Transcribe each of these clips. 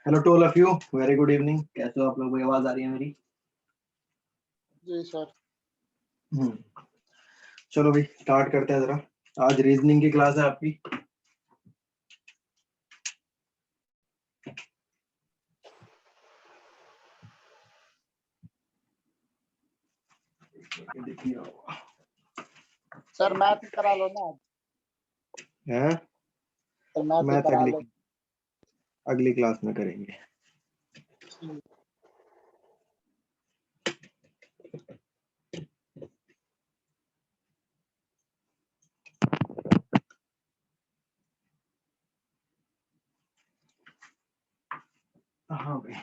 Hello to all of you, very good evening. कैसे हो आप लोग? आवाज आ रही है मेरी? जी सर। चलो भाई स्टार्ट करते हैं जरा। आज रीजनिंग की क्लास है आपकी। देखिए सर मैथ करा लो ना। है सर मैथ मैथ करा लो। अगली क्लास में करेंगे। हाँ भाई,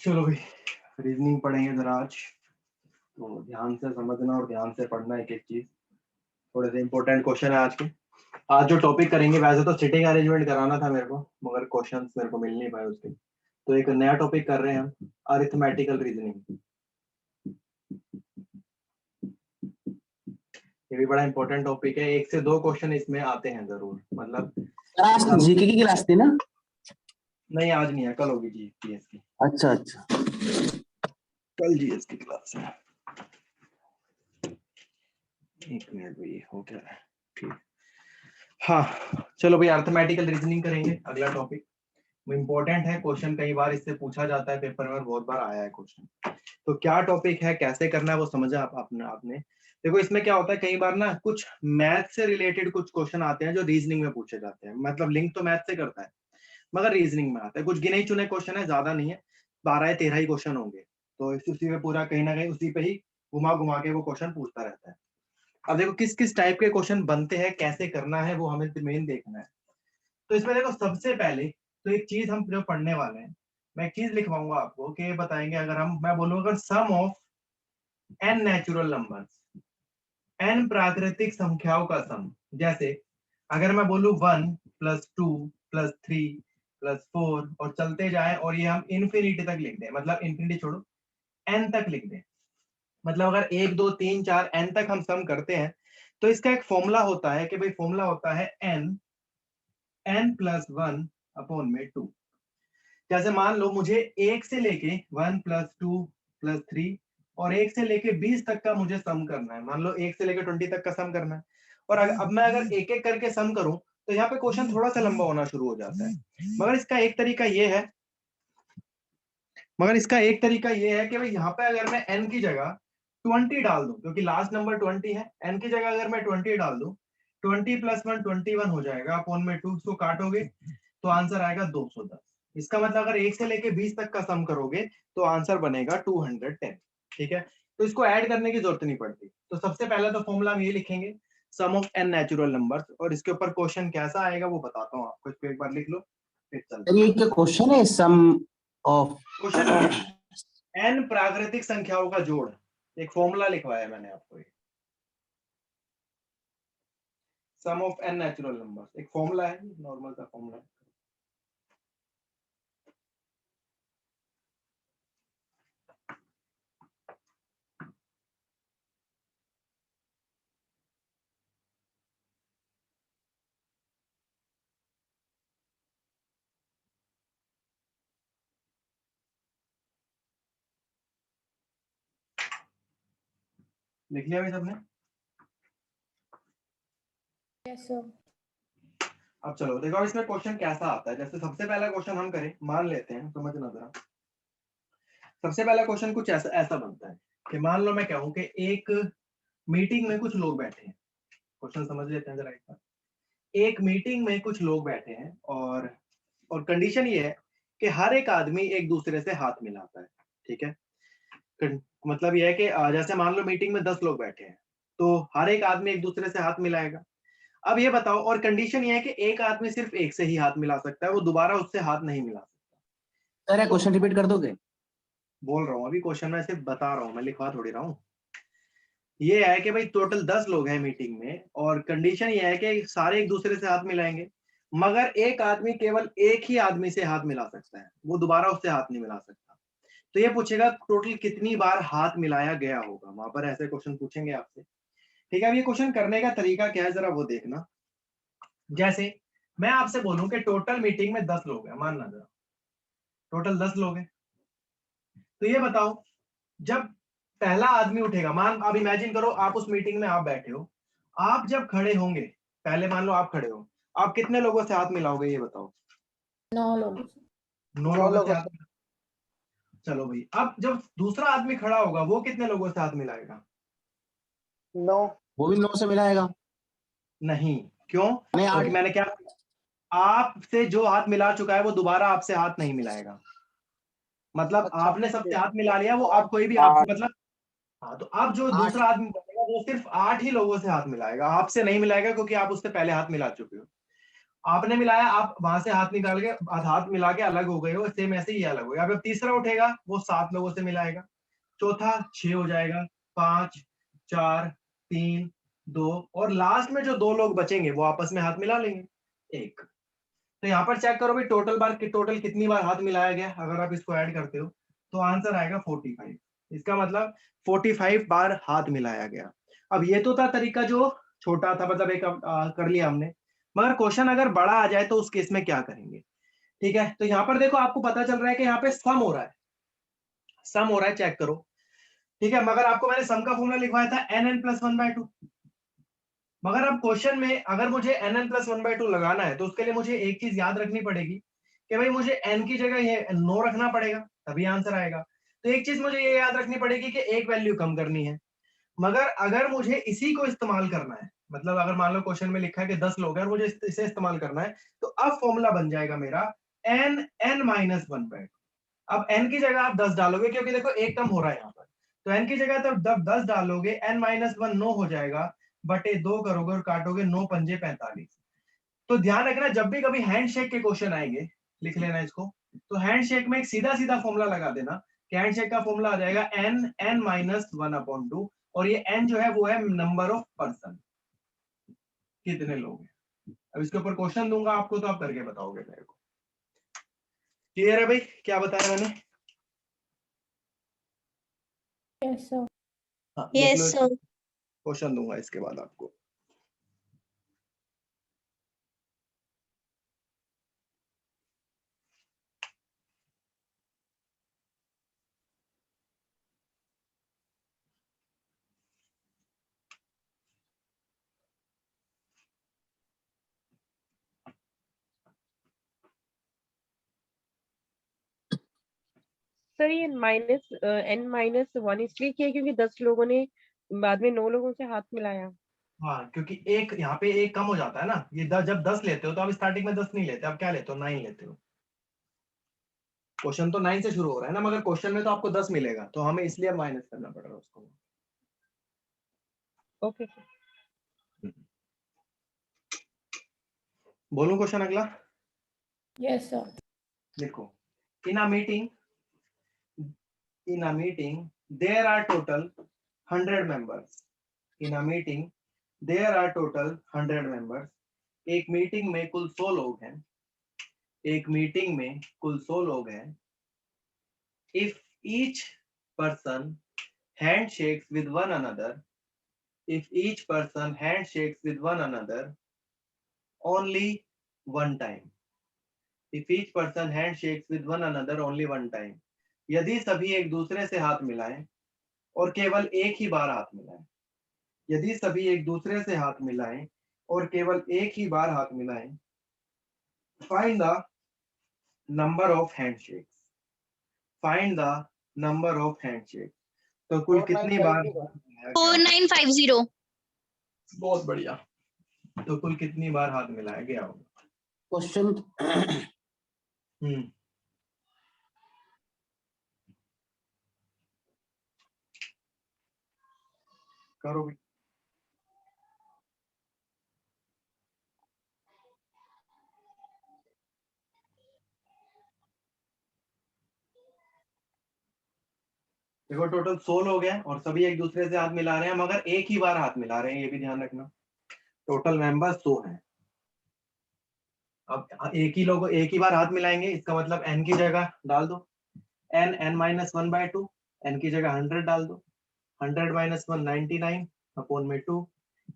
चलो भाई रीजनिंग पढ़ेंगे जरा आज। तो ध्यान से समझना और ध्यान से पढ़ना एक एक चीज। थोड़े से इंपॉर्टेंट क्वेश्चन है आज के। आज जो टॉपिक करेंगे, वैसे तो सिटिंग अरेंजमेंट कराना था मेरे को, मगर क्वेश्चंस मेरे को मिल नहीं पाए उसके। तो एक नया टॉपिक कर रहे हैं हम, अरिथमेटिकल रीजनिंग। ये भी बड़ा इंपॉर्टेंट टॉपिक है। 1 से 2 क्वेश्चन इसमें आते हैं जरूर, मतलब आज जीके की क्लास थी ना? नहीं आज नहीं है, कल होगी जीएस की। अच्छा अच्छा, कल जीएस की क्लास है। एक मिनट भाई, हो क्या है? ठीक, हाँ चलो भाई अरिथमेटिकल रीजनिंग करेंगे। अगला टॉपिक इंपॉर्टेंट है, क्वेश्चन कई बार इससे पूछा जाता है, पेपर में बहुत बार आया है क्वेश्चन। तो क्या टॉपिक है, कैसे करना है, वो समझा आपने। देखो इसमें क्या होता है, कई बार ना कुछ मैथ से रिलेटेड कुछ क्वेश्चन आते हैं जो रीजनिंग में पूछे जाते हैं। मतलब लिंक तो मैथ से करता है मगर रीजनिंग में आता है। कुछ गिने चुने क्वेश्चन है, ज्यादा नहीं है, 12 या 13 ही क्वेश्चन होंगे। तो उसी में पूरा कहीं ना कहीं उसी पे ही घुमा घुमा के वो क्वेश्चन पूछता रहता है। अब देखो किस किस टाइप के क्वेश्चन बनते हैं, कैसे करना है, वो हमें मेन देखना है। तो इसमें देखो सबसे पहले तो एक चीज हम जो पढ़ने वाले हैं, मैं एक चीज लिखवाऊंगा आपको कि बताएंगे। अगर मैं बोलूंगा अगर sum of n natural numbers, n प्राकृतिक संख्याओं का सम, जैसे अगर मैं बोलूं 1 + 2 + 3 + 4 और चलते जाए और ये हम इन्फिनिटी तक लिख दें, मतलब इन्फिनिटी छोड़ो n तक लिख दें, मतलब अगर 1 2 3 4 n तक हम सम करते हैं तो इसका एक फॉर्मूला होता है कि भाई फॉर्मूला होता है n + 1 अपॉन में 2। जैसे मान लो मुझे 1 से लेके 1 + 2 + 3 और 1 से लेके 20 तक का मुझे सम करना है। मान लो 1 से लेके 20 तक का सम करना है। और अब मैं अगर एक एक करके सम करूं तो यहाँ पे क्वेश्चन थोड़ा सा लंबा होना शुरू हो जाता है। मगर इसका एक तरीका ये है कि भाई यहाँ पे अगर मैं n की जगह 20 डाल दूं, क्योंकि लास्ट नंबर 20 है, n की जगह अगर मैं 20 डाल दूं, 20 + 1 21 हो जाएगा अपॉन में 2, इसको काटोगे तो आंसर आएगा 210। इसका मतलब अगर 1 से लेके 20 तक का सम करोगे तो आंसर बनेगा 210। ठीक है, तो इसको ऐड करने की जरूरत नहीं पड़ती। तो सबसे पहले तो फॉर्मूला हम ये लिखेंगे, सम ऑफ n नेचुरल नंबर्स, और इसके ऊपर क्वेश्चन कैसा आएगा वो बताता हूँ आपको। इसको एक बार लिख लो फिर चलते हैं। ये क्या क्वेश्चन है? सम ऑफ क्वेश्चन n प्राकृतिक संख्याओं का जोड़, एक फॉर्मूला लिखवाया मैंने आपको। सम ऑफ n नेचुरल नंबर्स एक फॉर्मूला है, नॉर्मल सा फॉर्मूला है। लिख लिया भाई सबने? Yes sir. अब चलो देखो इसमें क्वेश्चन कैसा आता है। जैसे सबसे पहला क्वेश्चन हम करें, मान लेते हैं, समझना जरा। सबसे पहला क्वेश्चन कुछ ऐसा बनता है कि मान लो मैं कहूं कि एक मीटिंग में कुछ लोग बैठे हैं। क्वेश्चन समझ लेते हैं जरा एक बार। एक मीटिंग में कुछ लोग बैठे हैं और कंडीशन ये है कि हर एक आदमी एक दूसरे से हाथ मिलाता है। ठीक है, मतलब ये है कि जैसे मान लो मीटिंग में 10 लोग बैठे हैं तो हर एक आदमी एक दूसरे से हाथ मिलाएगा। अब ये बताओ, और कंडीशन ये है कि एक आदमी सिर्फ एक से ही हाथ मिला सकता है, वो दोबारा उससे हाथ नहीं मिला सकता। सर क्वेश्चन रिपीट कर दोगे? बोल रहा हूँ अभी क्वेश्चन, मैं सिर्फ बता रहा हूँ, मैं लिखवा थोड़ी रहा हूँ। ये है कि भाई टोटल 10 लोग हैं मीटिंग में और कंडीशन ये है कि सारे एक दूसरे से हाथ मिलाएंगे, मगर एक आदमी केवल एक ही आदमी से हाथ मिला सकता है, वो दोबारा उससे हाथ नहीं मिला सकता। तो ये पूछेगा टोटल कितनी बार हाथ मिलाया गया होगा, वहां पर ऐसे क्वेश्चन पूछेंगे आपसे। ठीक है, अब ये क्वेश्चन करने का तरीका क्या है जरा वो देखना। जैसे मैं आपसे बोलूं कि टोटल मीटिंग में 10 लोग हैं, मानना जरा टोटल 10 लोग हैं, तो ये बताओ जब पहला आदमी उठेगा, मान आप इमेजिन करो आप उस मीटिंग में आप बैठे हो, आप जब खड़े होंगे, पहले मान लो आप खड़े हो, आप कितने लोगों से हाथ मिलाओगे ये बताओ? 9 लोगों से। 9 लोगों से हाथ। चलो भाई, अब जब दूसरा आदमी खड़ा होगा वो कितने लोगों से हाथ मिलाएगा? 9। वो भी 9 से मिलाएगा। नहीं, क्यों? नहीं, क्योंकि 8। मैंने क्या, आपसे जो हाथ मिला चुका है वो दोबारा आपसे हाथ नहीं मिलाएगा। मतलब अच्छा, आपने सबसे हाथ मिला लिया, वो आप कोई भी 8। आपसे मतलब, हाँ, तो अब जो 8। दूसरा आदमी बनेगा वो सिर्फ 8 ही लोगों से हाथ मिलाएगा, आपसे नहीं मिलाएगा, क्योंकि आप उससे पहले हाथ मिला चुके हो। आपने मिलाया, आप वहां से हाथ निकाल के हाथ मिला के अलग हो गए हो, सेम ऐसे ही अलग हो गया। अब तीसरा उठेगा वो 7 लोगों से मिलाएगा, चौथा 6 हो जाएगा, 5 4 3 2, और लास्ट में जो 2 लोग बचेंगे वो आपस में हाथ मिला लेंगे 1। तो यहाँ पर चेक करो भाई टोटल कितनी बार हाथ मिलाया गया, अगर आप इसको ऐड करते हो तो आंसर आएगा 45। इसका मतलब 45 बार हाथ मिलाया गया। अब ये तो था तरीका जो छोटा था, मतलब एक कर लिया हमने, मगर क्वेश्चन अगर बड़ा आ जाए तो उस केस में क्या करेंगे? ठीक है, तो यहाँ पर देखो आपको पता चल रहा है कि यहाँ पे सम हो रहा है, सम हो रहा है, चेक करो। ठीक है, मगर आपको मैंने सम का फॉर्मूला लिखवाया था nn+1/2, मगर अब क्वेश्चन में अगर मुझे nn+1/2 लगाना है तो उसके लिए मुझे एक चीज याद रखनी पड़ेगी कि भाई मुझे n की जगह ये 9 रखना पड़ेगा, तभी आंसर आएगा। तो एक चीज मुझे ये याद रखनी पड़ेगी कि एक वैल्यू कम करनी है। मगर अगर मुझे इसी को इस्तेमाल करना है, मतलब अगर मान लो क्वेश्चन में लिखा है कि 10 लोग हैं और मुझे इसे इस्तेमाल करना है, तो अब फॉर्मूला बन जाएगा मेरा n(n-1/2)। अब n की जगह आप 10 डालोगे, क्योंकि देखो एक कम हो रहा है यहाँ पर, तो n की जगह तो 10 डालोगे, n-1 9 हो जाएगा, बटे 2 करोगे और काटोगे, 9 पंजे 45। तो ध्यान रखना जब भी कभी हैंडशेक के क्वेश्चन आएंगे, लिख लेना इसको, तो हैंडशेक में एक सीधा सीधा फॉर्मूला लगा देना कि हैंडशेक का फॉर्मूला आ जाएगा n(n-1/2), और ये n जो है वो है नंबर ऑफ पर्सन, कितने लोग हैं। अब इसके ऊपर क्वेश्चन दूंगा आपको तो आप करके बताओगे मेरे को। क्लियर है भाई क्या बताया मैंने? Yes sir. हाँ, लिख यस लो, सर। क्वेश्चन दूंगा इसके बाद आपको। सर ये n-1 इसलिए किया क्योंकि 10 लोगों ने बाद में 9 लोगों से हाथ मिलाया। हाँ, क्योंकि एक यहाँ पे एक कम हो जाता है ना, ये जब 10 लेते हो तो आप स्टार्टिंग में 10 नहीं लेते, आप क्या लेते हो? 9 लेते हो। क्वेश्चन तो 9 से शुरू हो रहा है ना, मगर क्वेश्चन में तो आपको 10 मिलेगा, तो हमें इसलिए माइनस करना पड़ रहा है उसको। Okay sir. बोलूं क्वेश्चन अगला? Yes sir. देखो, in a meeting there are total 100 members। In a meeting there are total 100 members। एक मीटिंग में कुल 100 लोग हैं, एक मीटिंग में कुल 100 लोग हैं। if each person handshakes with one another, if each person handshakes with one another only one time, if each person handshakes with one another only one time, यदि सभी एक दूसरे से हाथ मिलाएं और केवल एक ही बार हाथ मिलाएं, यदि सभी एक दूसरे से हाथ मिलाएं और केवल एक ही बार हाथ मिलाएं, find the number of handshakes, find the number of handshakes। तो कुल कितनी बार 4950। बहुत बढ़िया, तो कुल कितनी बार हाथ मिलाया गया होगा? क्वेश्चन करो भी। देखो टोटल 100 लोग हैं और सभी एक दूसरे से हाथ मिला रहे हैं, मगर एक ही बार हाथ मिला रहे हैं, ये भी ध्यान रखना। टोटल मेंबर 100 हैं। अब एक ही बार हाथ मिलाएंगे, इसका मतलब n की जगह डाल दो, n n माइनस 1/2, n की जगह 100 डाल दो, 100 माइनस 1 99 अपॉन में 2,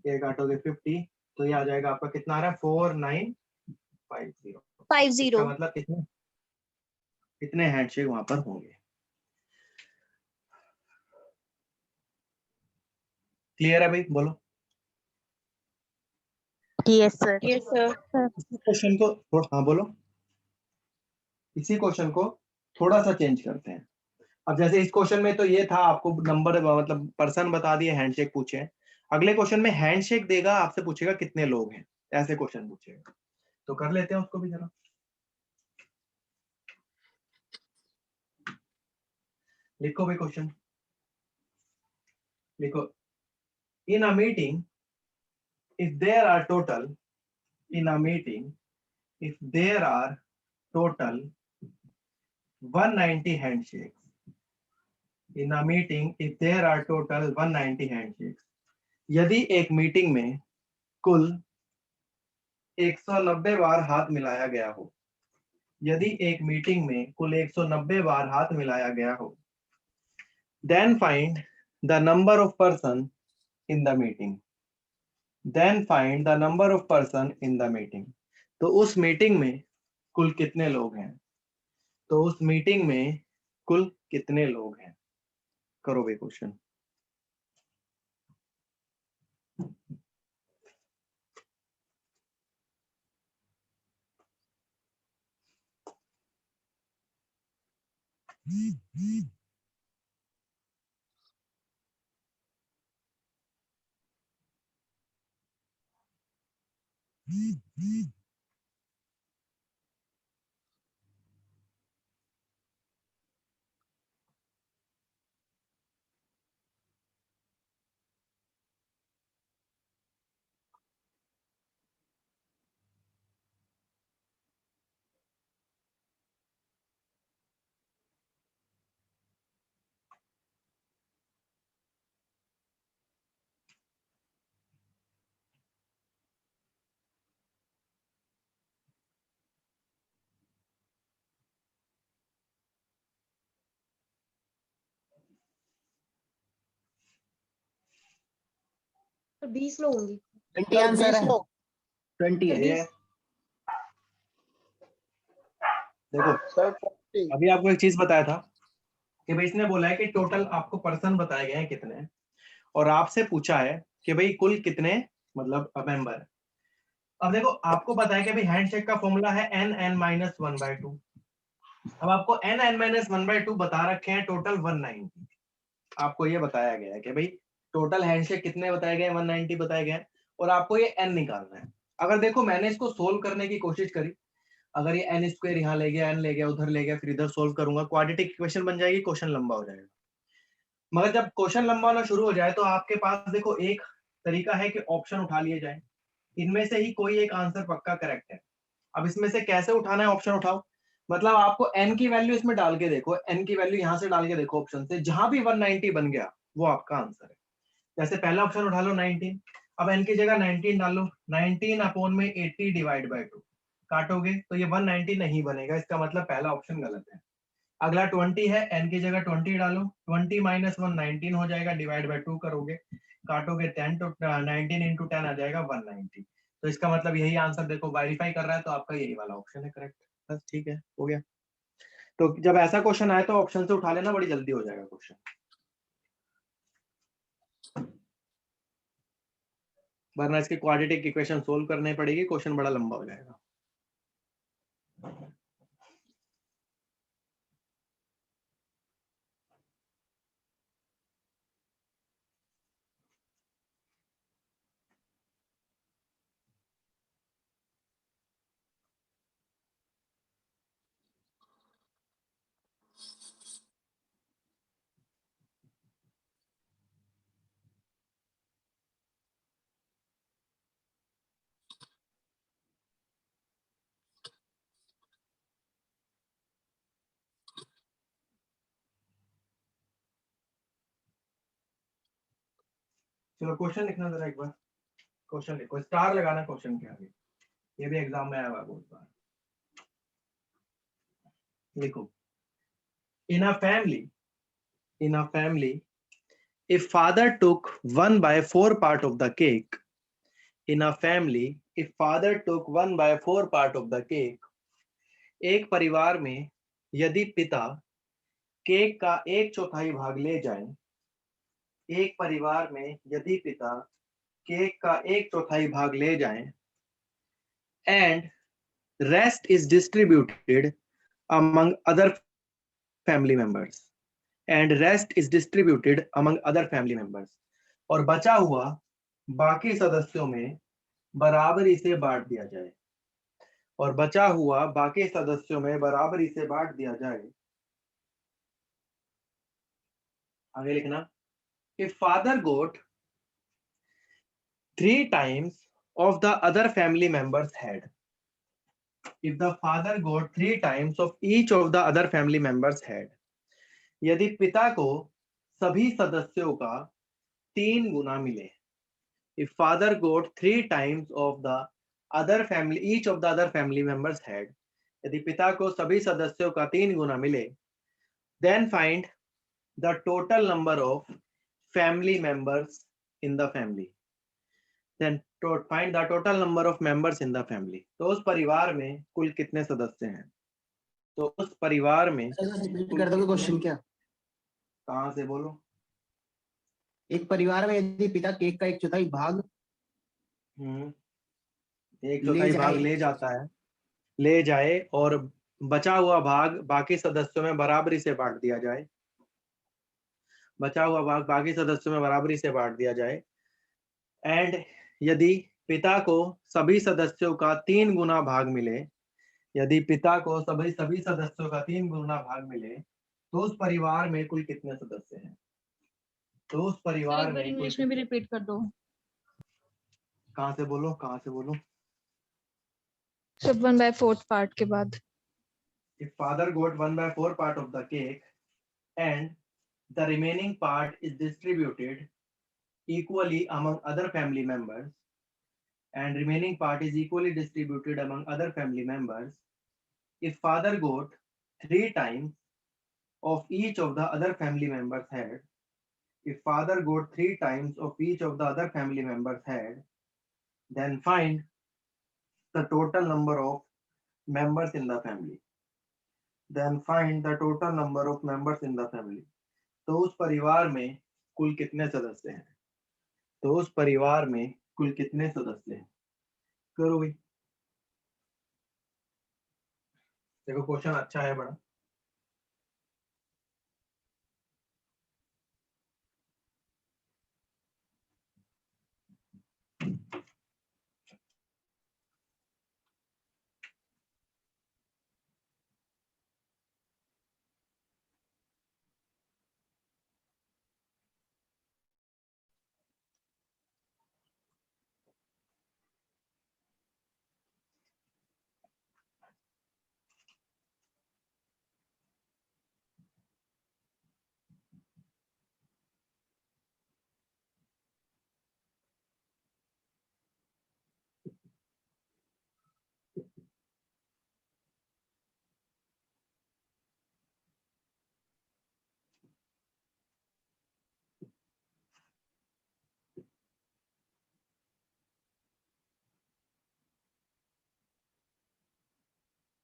ये काटोगे 50, तो ये आ जाएगा आपका कितना आ रहा है 4950। 50। इसका मतलब कितने हैंडशेक वहां पर होंगे। क्लियर है भाई, बोलो। Yes, sir. Yes, sir. इसी क्वेश्चन को हाँ बोलो, इसी क्वेश्चन को थोड़ा सा चेंज करते हैं। अब जैसे इस क्वेश्चन में तो ये था, आपको नंबर मतलब पर्सन बता दिए, हैंडशेक पूछे हैं। अगले क्वेश्चन में हैंडशेक देगा, आपसे पूछेगा कितने लोग हैं, ऐसे क्वेश्चन पूछेगा। तो कर लेते हैं उसको भी जरा, लिखो भाई क्वेश्चन, लिखो। In a meeting if there are total in a meeting if there are total 190 handshakes in a meeting if there are total 190 handshakes, यदि एक मीटिंग में कुल 190 बार हाथ मिलाया गया हो, यदि एक मीटिंग में कुल 190 बार हाथ मिलाया गया हो, then find the number of person in the meeting, then find the number of person in the meeting। तो उस मीटिंग में कुल कितने लोग हैं, तो उस मीटिंग में कुल कितने लोग हैं। करो भाई क्वेश्चन। तो 20 लोग होंगे। 20 आंसर है, 20 है। ये देखो, सर 20। अभी आपको एक चीज बताया था कि भाई इसने बोला है कि टोटल आपको पर्सन बताए गए हैं कितने, और आपसे पूछा है कि भाई कुल कितने मतलब मेंबर है। अब देखो, आपको पता है कि भाई हैंडशेक का फॉर्मूला है n n माइनस 1/2। अब आपको n n माइनस 1/2 बता रखे हैं टोटल 190। आपको ये बताया गया है कि भाई टोटल हैंडशेक कितने बताए गए, 190 बताए गए, और आपको ये n निकालना है। अगर देखो मैंने इसको सोल्व करने की कोशिश करी, अगर ये n स्क्वायर यहाँ ले गया, n ले गया, उधर ले गया, फिर इधर सोल्व करूंगा, क्वाड्रेटिक इक्वेशन बन जाएगी, क्वेश्चन लंबा हो जाएगा। मगर जब क्वेश्चन लंबा होना शुरू हो जाए तो आपके पास देखो एक तरीका है कि ऑप्शन उठा लिए जाए, इनमें से ही कोई एक आंसर पक्का करेक्ट है। अब इसमें से कैसे उठाना है, ऑप्शन उठाओ, मतलब आपको n की वैल्यू इसमें डाल के देखो, n की वैल्यू यहां से डाल के देखो ऑप्शन से, जहां भी 190 बन गया वो आपका आंसर है। जैसे पहला ऑप्शन उठा लो 19, अब n की जगह 19 डालो, 19 अपॉन में 80 डिवाइड बाय 2 काटोगे तो ये 190 नहीं बनेगा, इसका मतलब पहला ऑप्शन गलत है। अगला 20 है, n की जगह 20 डालो, 20 माइनस 1 19 हो जाएगा, डिवाइड बाय 2 करोगे, काटोगे 10 तो 19 इंटू 10 आ जाएगा 190। तो इसका मतलब यही आंसर देखो वेरीफाई कर रहा है, तो आपका यही वाला ऑप्शन है करेक्ट। बस ठीक है, हो गया। तो जब ऐसा क्वेश्चन आए तो ऑप्शन से उठा लेना, बड़ी जल्दी हो जाएगा क्वेश्चन, वरना इसके क्वाड्रेटिक इक्वेशन सोल्व करने पड़ेगी, क्वेश्चन बड़ा लंबा हो जाएगा। चलो क्वेश्चन लिखना जरा एक बार, क्वेश्चन लिखो, स्टार लगाना क्वेश्चन के आगे, ये भी एग्जाम में आया हुआ बहुत बार। लिखो, in a family, if father took 1/4 part of the cake, in a family, if father took 1/4 part of the cake, एक परिवार में यदि पिता केक का 1/4 भाग ले जाएं, एक परिवार में यदि पिता केक का 1/4 भाग ले जाएं, and rest is distributed among other family members, and rest is distributed among other family members, और बचा हुआ बाकी सदस्यों में बराबरी से बांट दिया जाए, और बचा हुआ बाकी सदस्यों में बराबरी से बांट दिया जाए। आगे लिखना, if father got 3 times of the other family members had, if the father got 3 times of each of the other family members had, यदि पिता को सभी सदस्यों का 3 गुना मिले, if father got 3 times of the other family, each of the other family members had, यदि पिता को सभी सदस्यों का 3 गुना मिले, then find the total number of family members in the family, then find the total number of members in the family, तो उस परिवार में कुल कितने सदस्य हैं, तो उस परिवार में रिपीट कर दोगे क्वेश्चन क्या? कहाँ से बोलो? एक परिवार में यदि पिता केक का 1/4 भाग 1/4 भाग ले जाता है, ले जाए, और बचा हुआ भाग बाकी सदस्यों में बराबरी से बांट दिया जाए, बचा हुआ भाग बाकी सदस्यों में बराबरी से बांट दिया जाए, एंड यदि पिता को सभी सदस्यों का 3 गुना भाग मिले, यदि पिता को सभी सदस्यों का 3 गुना भाग मिले, तो उस परिवार में कुल कितने सदस्य हैं, तो उस परिवार में इंग्लिश में भी रिपीट कर दो। कहाँ से बोलो, कहाँ से बोलो? सब 1/4 पार्ट के बाद। If father got 1/4 part of the cake and the remaining part is distributed equally among other family members, and remaining part is equally distributed among other family members, if father got 3 times of each of the other family members had, if father got 3 times of each of the other family members had, then find the total number of members in the family, then find the total number of members in the family, तो उस परिवार में कुल कितने सदस्य हैं, तो उस परिवार में कुल कितने सदस्य हैं, करो भाई। देखो क्वेश्चन अच्छा है बड़ा।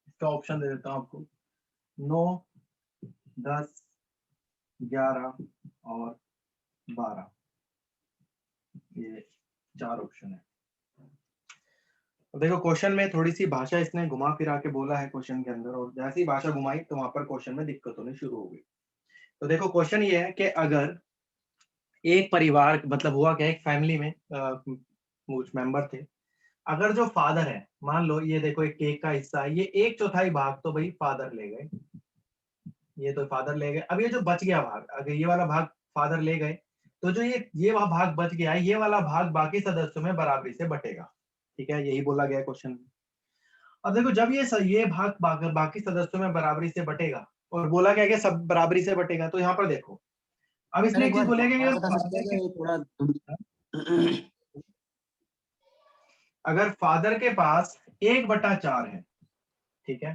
इसका ऑप्शन दे देता हूं आपको, 9, 10, 11 और 12, ये 4 ऑप्शन है। देखो क्वेश्चन में थोड़ी सी भाषा इसने घुमा फिरा के बोला है क्वेश्चन के अंदर, और जैसी भाषा घुमाई तो वहां पर क्वेश्चन में दिक्कत होनी शुरू हो गई। तो देखो क्वेश्चन ये है कि अगर एक परिवार, मतलब हुआ क्या, एक फैमिली में कुछ मेंबर थे, अगर जो फादर है, मान लो ये देखो एक केक का हिस्सा है, ये 1/4 भाग तो भाई फादर ले गए, ये तो फादर ले गए। अब ये जो बच गया भाग, अगर ये वाला भाग फादर ले गए, तो जो ये वाला भाग बच गया है, ये वाला भाग बाकी सदस्यों में बराबरी से बटेगा, ठीक है, यही बोला गया क्वेश्चन में। अब देखो जब ये भाग बाकी सदस्यों में बराबरी से बटेगा, और बोला गया कि सब बराबरी से बटेगा, तो यहाँ पर देखो अब इसने एक चीज बोलेगा कि अगर फादर के पास 1/4 है, ठीक है,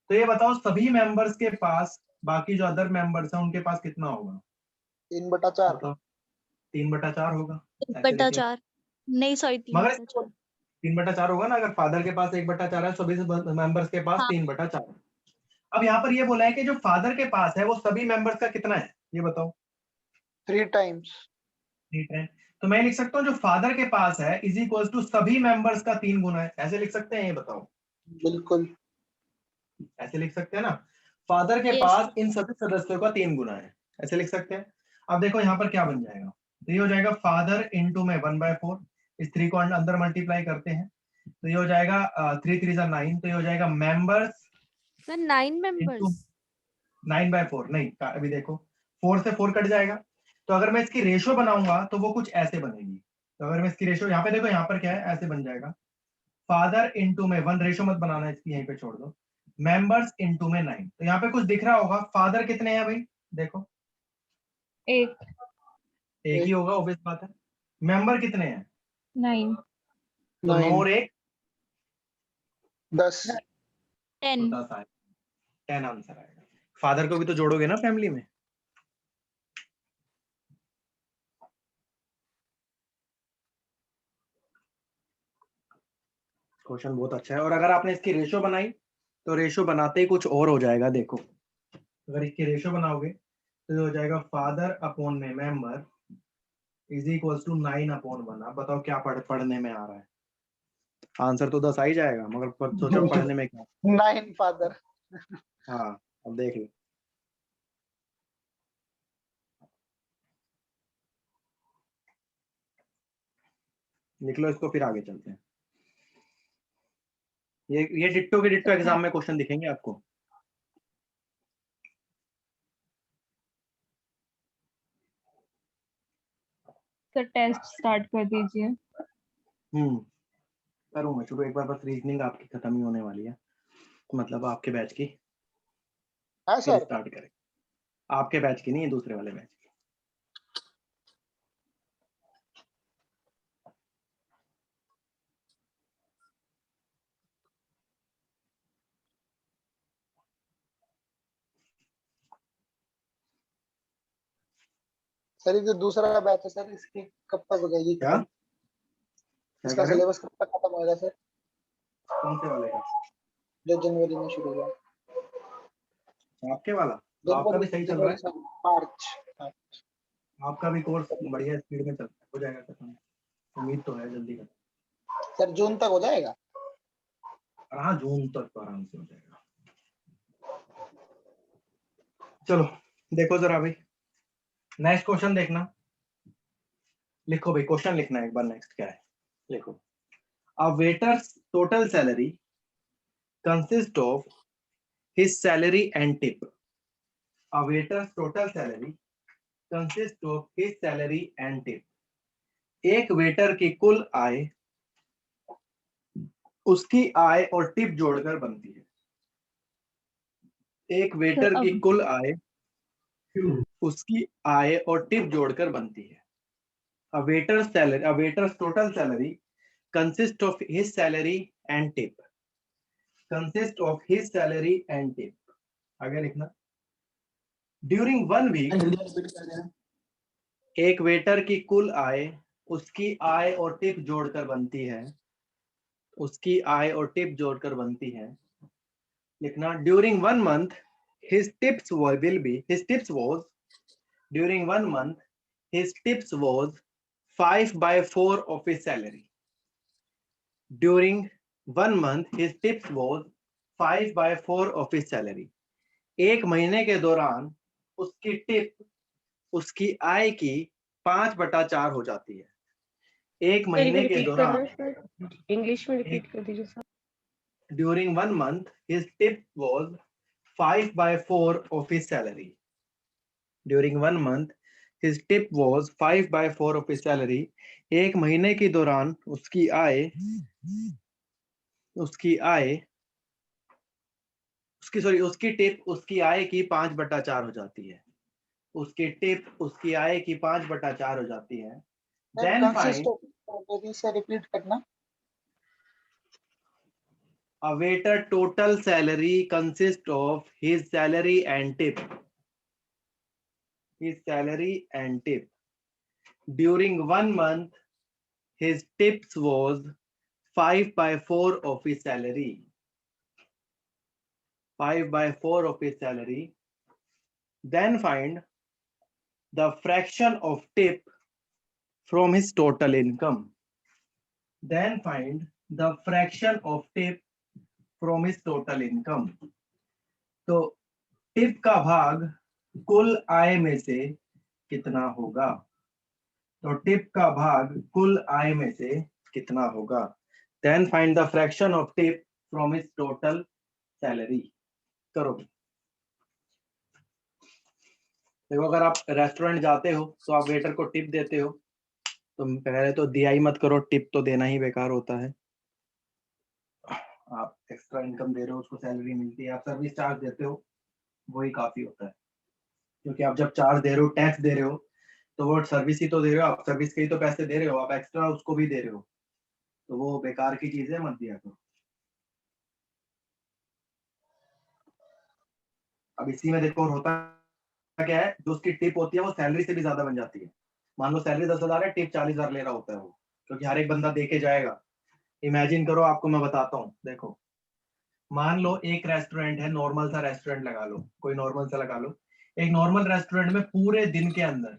तो ये बताओ सभी मेंबर्स के पास बाकी जो अदर मेंबर्स हैं उनके पास कितना होगा 3/4। बताओ? 3/4 होगा। ऐसे लिख लो। 1/4 नहीं, सॉरी, मगर 3/4। 3/4 होगा ना, अगर फादर के पास 1/4 है, सभी मेंबर्स के पास हाँ। 3/4। अब यहाँ पर ये बोला है कि जो फादर के पास है वो सभी मेंबर्स का कितना है, ये बताओ? 3 टाइम्स। 3 है। तो मैं लिख सकता हूँ जो फादर के पास है इज इक्वल टू सभी मेंबर्स का 3 गुना है, ऐसे लिख सकते हैं? ये बताओ। बिल्कुल। ऐसे लिख सकते हैं ना, फादर के Yes. पास इन सभी सदस्यों का 3 गुना है, ऐसे लिख सकते हैं। अब देखो यहाँ पर क्या बन जाएगा, तो ये हो जाएगा फादर इंटू में 1/4, इस 3 को अंदर मल्टीप्लाई करते हैं तो ये हो जाएगा 3 3 9, तो ये हो जाएगा मेंबर्स सर 9 इंटू मेंबर्स। 9/4। नहीं, अभी देखो 4 से 4 कट जाएगा, तो अगर मैं इसकी रेशो बनाऊंगा तो वो कुछ ऐसे बनेगी। तो अगर मैं इसकी रेशो यहाँ पे देखो, यहाँ पर क्या है, ऐसे बन जाएगा फादर इंटू में 1, रेशो मत बनाना इसकी, यहीं पे छोड़ दो, मेंबर्स इंटू में 9। तो यहाँ पे कुछ दिख रहा होगा, फादर कितने हैं भाई, देखो 1 एक ही होगा, ऑब्वियस बात है। मेंबर कितने हैं, 9 तो 9 9 और 1 10। 10। 10 आएगा, 10 आंसर आएगा। फादर को भी तो जोड़ोगे ना फैमिली में। क्वेश्चन बहुत अच्छा है, और अगर आपने इसकी रेशो बनाई तो रेशो बनाते ही कुछ और हो जाएगा। देखो अगर इसकी रेशो बनाओगे तो ये हो जाएगा फादर अपॉन में मेंबर इज इक्वल टू 9/1। आप बताओ क्या पढ़ने में आ रहा है, आंसर तो 10 आ ही जाएगा, मगर सोचो पढ़ने में क्या। 9 फादर। हाँ, अब देख लो। लिख लो इसको, फिर आगे चलते हैं। ये डिट्टो के डिट्टो एग्जाम में क्वेश्चन दिखेंगे आपको। सर टेस्ट स्टार्ट कर दीजिए। करूँ मैं शुरू, एक बार बस रीजनिंग आपकी खत्म ही होने वाली है, मतलब आपके बैच की, हाँ फिर सर। स्टार्ट करें। आपके बैच की नहीं, दूसरे वाले बैच की। सर ये जो दूसरा बैच है सर, इसकी कब तक हो जाएगी क्या खत्म? क्या इसका कह रहे हो? सिलेबस कब तक खत्म होएगा सर? कौन से वाले का? जो जनवरी में शुरू हुआ। आपके वाला तो आपका भी सही चल रहा है, सर, मार्च। आपका भी कोर्स बढ़िया स्पीड में चल रहा है, हो जाएगा खत्म, उम्मीद तो है जल्दी खत्म। सर जून तक हो जाएगा। और हाँ, जून तक तो आराम से हो जाएगा। चलो देखो जरा भाई, नेक्स्ट क्वेश्चन देखना, लिखो भाई, क्वेश्चन लिखना है एक बार, नेक्स्ट क्या है लिखो। A waiter's total salary consists of his salary and tip. A waiter's total salary consists of his salary and tip. एक वेटर की कुल आय उसकी आय और टिप जोड़कर बनती है। एक वेटर की कुल आय उसकी आय और टिप जोड़कर बनती है। A waiter's salary, a waiter's total salary consists of his salary and tip. Consists of his salary and tip. आगे लिखना। During 1 week, जल्दी रिपीट कर देना। एक वेटर की कुल आय उसकी आय और टिप जोड़कर बनती है। उसकी आय और टिप जोड़कर बनती है। लिखना, during 1 month his tips will be, his tips was, during 1 month his tips was 5/4 of his salary. During 1 month his tips was 5/4 of his salary. एक महीने के दौरान उसकी टिप उसकी आय की 5/4 हो जाती है। एक महीने के रिपीट दौरान, करना सर, इंग्लिश में रिपीट कर दीजिए sir. during 1 month his tip was 5/4 of his salary. During 1 month his tip was 5/4 of his salary. एक महीने के दौरान उसकी आय उसकी टिप उसकी आय की 5/4 हो जाती है। उसकी टिप उसकी आय की 5/4 हो जाती है। Then find सर रिपीट करना। A waiter total salary consists of his salary and tip. His salary and tip. During 1 month, his tips was 5/4 of his salary. 5/4 of his salary. Then find the fraction of tip from his total income. Then find the fraction of tip from his total income. तो tip का भाग कुल आय में से कितना होगा? तो tip का भाग कुल आय में से कितना होगा? Then find the fraction of tip from his total salary. करो। देखो, अगर आप रेस्टोरेंट जाते हो तो आप वेटर को टिप देते हो, तो पहले तो दिया ही मत करो, टिप तो देना ही बेकार होता है। आप एक्स्ट्रा इनकम दे रहे हो, उसको सैलरी मिलती है, आप सर्विस चार्ज देते हो, वही काफी होता है। क्योंकि आप जब चार्ज दे रहे हो, टैक्स दे रहे हो, तो वो सर्विस ही तो दे रहे हो, आप सर्विस के ही तो पैसे दे रहे हो, आप एक्स्ट्रा उसको भी दे रहे हो, तो वो बेकार की चीजें मत दिया करो। अब इसी में देखो होता क्या है, जो उसकी टिप होती है वो सैलरी से भी ज्यादा बन जाती है। मान लो सैलरी 10,000 है, टिप 40,000 ले रहा होता है वो, क्योंकि हर एक बंदा देके जाएगा। इमेजिन करो, आपको मैं बताता हूँ, देखो मान लो एक रेस्टोरेंट है, नॉर्मल सा रेस्टोरेंट लगा लो, कोई नॉर्मल सा लगा लो। एक नॉर्मल रेस्टोरेंट में पूरे दिन के अंदर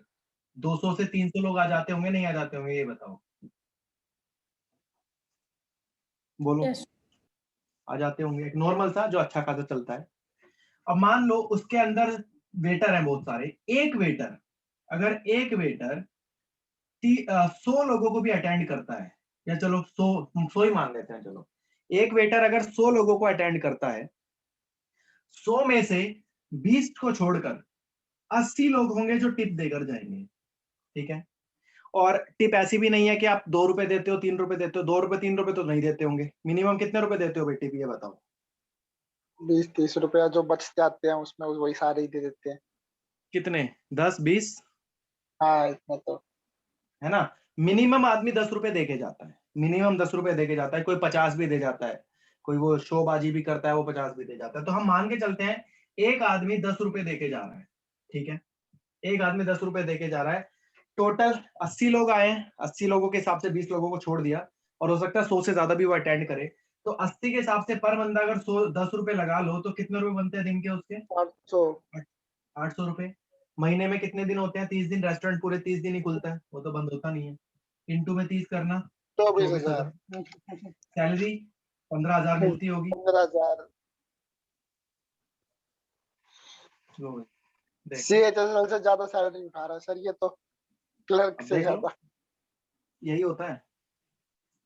200 से 300 लोग आ जाते होंगे, नहीं आ जाते होंगे, ये बताओ, बोलो। Yes. आ जाते होंगे, एक नॉर्मल सा जो अच्छा खासा चलता है। अब मान लो उसके अंदर वेटर है बहुत सारे, एक वेटर अगर 100 लोगों को भी अटेंड करता है, या चलो 100 ही मान लेते हैं, चलो एक वेटर अगर 100 लोगों को अटेंड करता है, 100 में से 20 को छोड़कर 80 लोग होंगे जो टिप देकर जाएंगे, ठीक है। और टिप ऐसी भी नहीं है कि आप 2 रुपए देते हो, 3 रुपए देते हो, 2 रुपए 3 रुपए तो नहीं देते होंगे, मिनिमम कितने रुपए देते हो भाई टिप, ये बताओ। 20-30 रुपया जो बच जाते हैं उसमें वही सारे ही दे देते हैं। कितने? 10-20? हाँ, इतना तो है ना। मिनिमम आदमी 10 रुपए देके जाता है, मिनिमम 10 रुपए देके जाता है, कोई 50 भी दे जाता है, कोई वो शोबाजी भी करता है, वो 50 भी दे जाता है। तो हम मान के चलते हैं एक आदमी 10 रुपए देके जा रहा है, ठीक है, एक आदमी 10 रुपए देके जा रहा है। टोटल 80 लोग आए हैं, 80 लोगों के हिसाब से 20 लोगों को छोड़ दिया, और हो सकता है 100 से ज्यादा भी वो अटेंड करे, तो 80 के हिसाब से पर बंदा अगर 10 रुपए लगा लो तो कितने रुपए बनते हैं दिन के उसके? 800 रुपए। महीने में कितने दिन होते हैं? 30 दिन। रेस्टोरेंट पूरे 30 दिन ही खुलता है, वो तो बंद होता नहीं है। इंटू में 30 करना, 24,000। सैलरी 15,000 मिलती होगी। 15,000। CHSL से ज्यादा सैलरी उठा रहा है सर ये तो, क्लर्क से ज्यादा। यही होता है,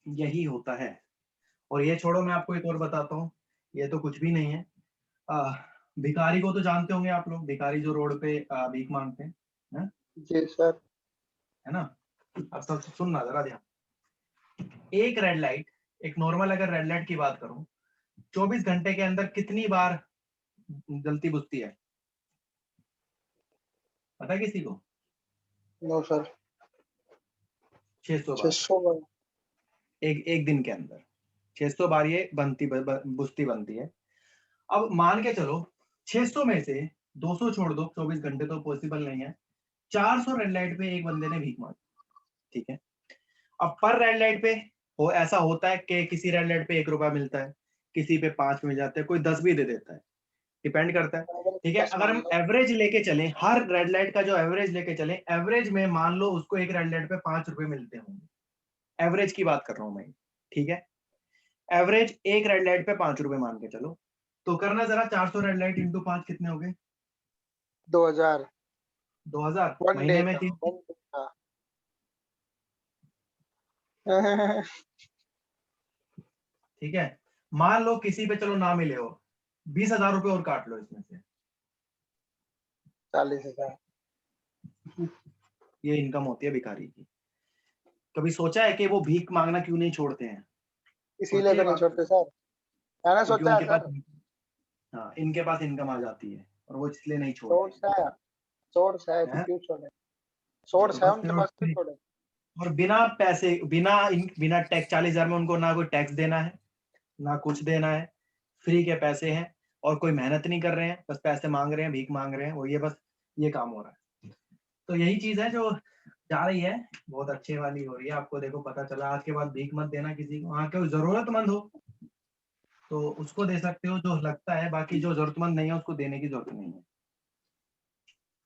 यही होता है। और ये छोड़ो, मैं आपको एक और बताता हूँ, ये तो कुछ भी नहीं है। भिखारी को तो जानते होंगे आप लोग, भिखारी जो रोड पे भीख मांगते हैं, जी सर। है ना। अब सब सुनना जरा ध्यान। एक रेड लाइट, एक नॉर्मल अगर रेड लाइट की बात करूं, 24 घंटे के अंदर कितनी बार जलती बुझती है, पता है किसी को? No sir. 600 बार। 600 बार। एक दिन के अंदर 600 बार ये बुझती बनती है। अब मान के चलो 600 में से 200 छोड़ दो, 24 घंटे तो पॉसिबल नहीं है, 400 रेड लाइट पे एक बंदे ने भीख मांगी, ठीक है। अब पर रेड लाइट पे ऐसा होता है कि किसी रेड लाइट पे 1 रुपया मिलता है, किसी पे 5 मिल जाते हैं, कोई 10 भी दे देता है, डिपेंड करता है, ठीक है। अगर हम एवरेज लेके चलें, हर रेड लाइट का जो एवरेज लेके चलें, एवरेज में मान लो उसको एक रेड लाइट पे 5 रुपए मिलते होंगे, एवरेज की बात कर रहा हूं मैं, ठीक है। एवरेज एक रेड लाइट पे 5 रुपए मान के चलो, तो करना जरा 400 रेड लाइट इंटू 5 कितने हो गए? 2000। 2000 महीने में 3। ठीक है, मान लो किसी पे चलो ना मिले हो, 20,000 रुपए और काट लो इसमें से, 40,000। ये इनकम होती है भिखारी की। कभी सोचा है कि वो भीख मांगना क्यों नहीं छोड़ते हैं? इसीलिए तो नहीं छोड़ते सर, मैंने सोचा है सर। हाँ, इनके पास इनकम आ जाती है और वो इसलिए नहीं छोड़ते। सोर्स है तो क्यों छोड़े, सोर्स है उनके पास, क्यों छोड़े। और बिना पैसे, बिना टैक्स, 40,000 में उनको ना कोई टैक्स देना है, ना कुछ देना है, फ्री के पैसे हैं और कोई मेहनत नहीं कर रहे हैं, बस पैसे मांग रहे हैं, भीख मांग रहे हैं, वो ये बस ये काम हो रहा है। तो यही चीज है जो जा रही है, बहुत अच्छे वाली हो रही है। आपको देखो पता चला, आज के बाद भीख मत देना किसी को। हाँ, कोई जरूरतमंद हो तो उसको दे सकते हो जो लगता है, बाकी जो जरूरतमंद नहीं है उसको देने की जरूरत नहीं है।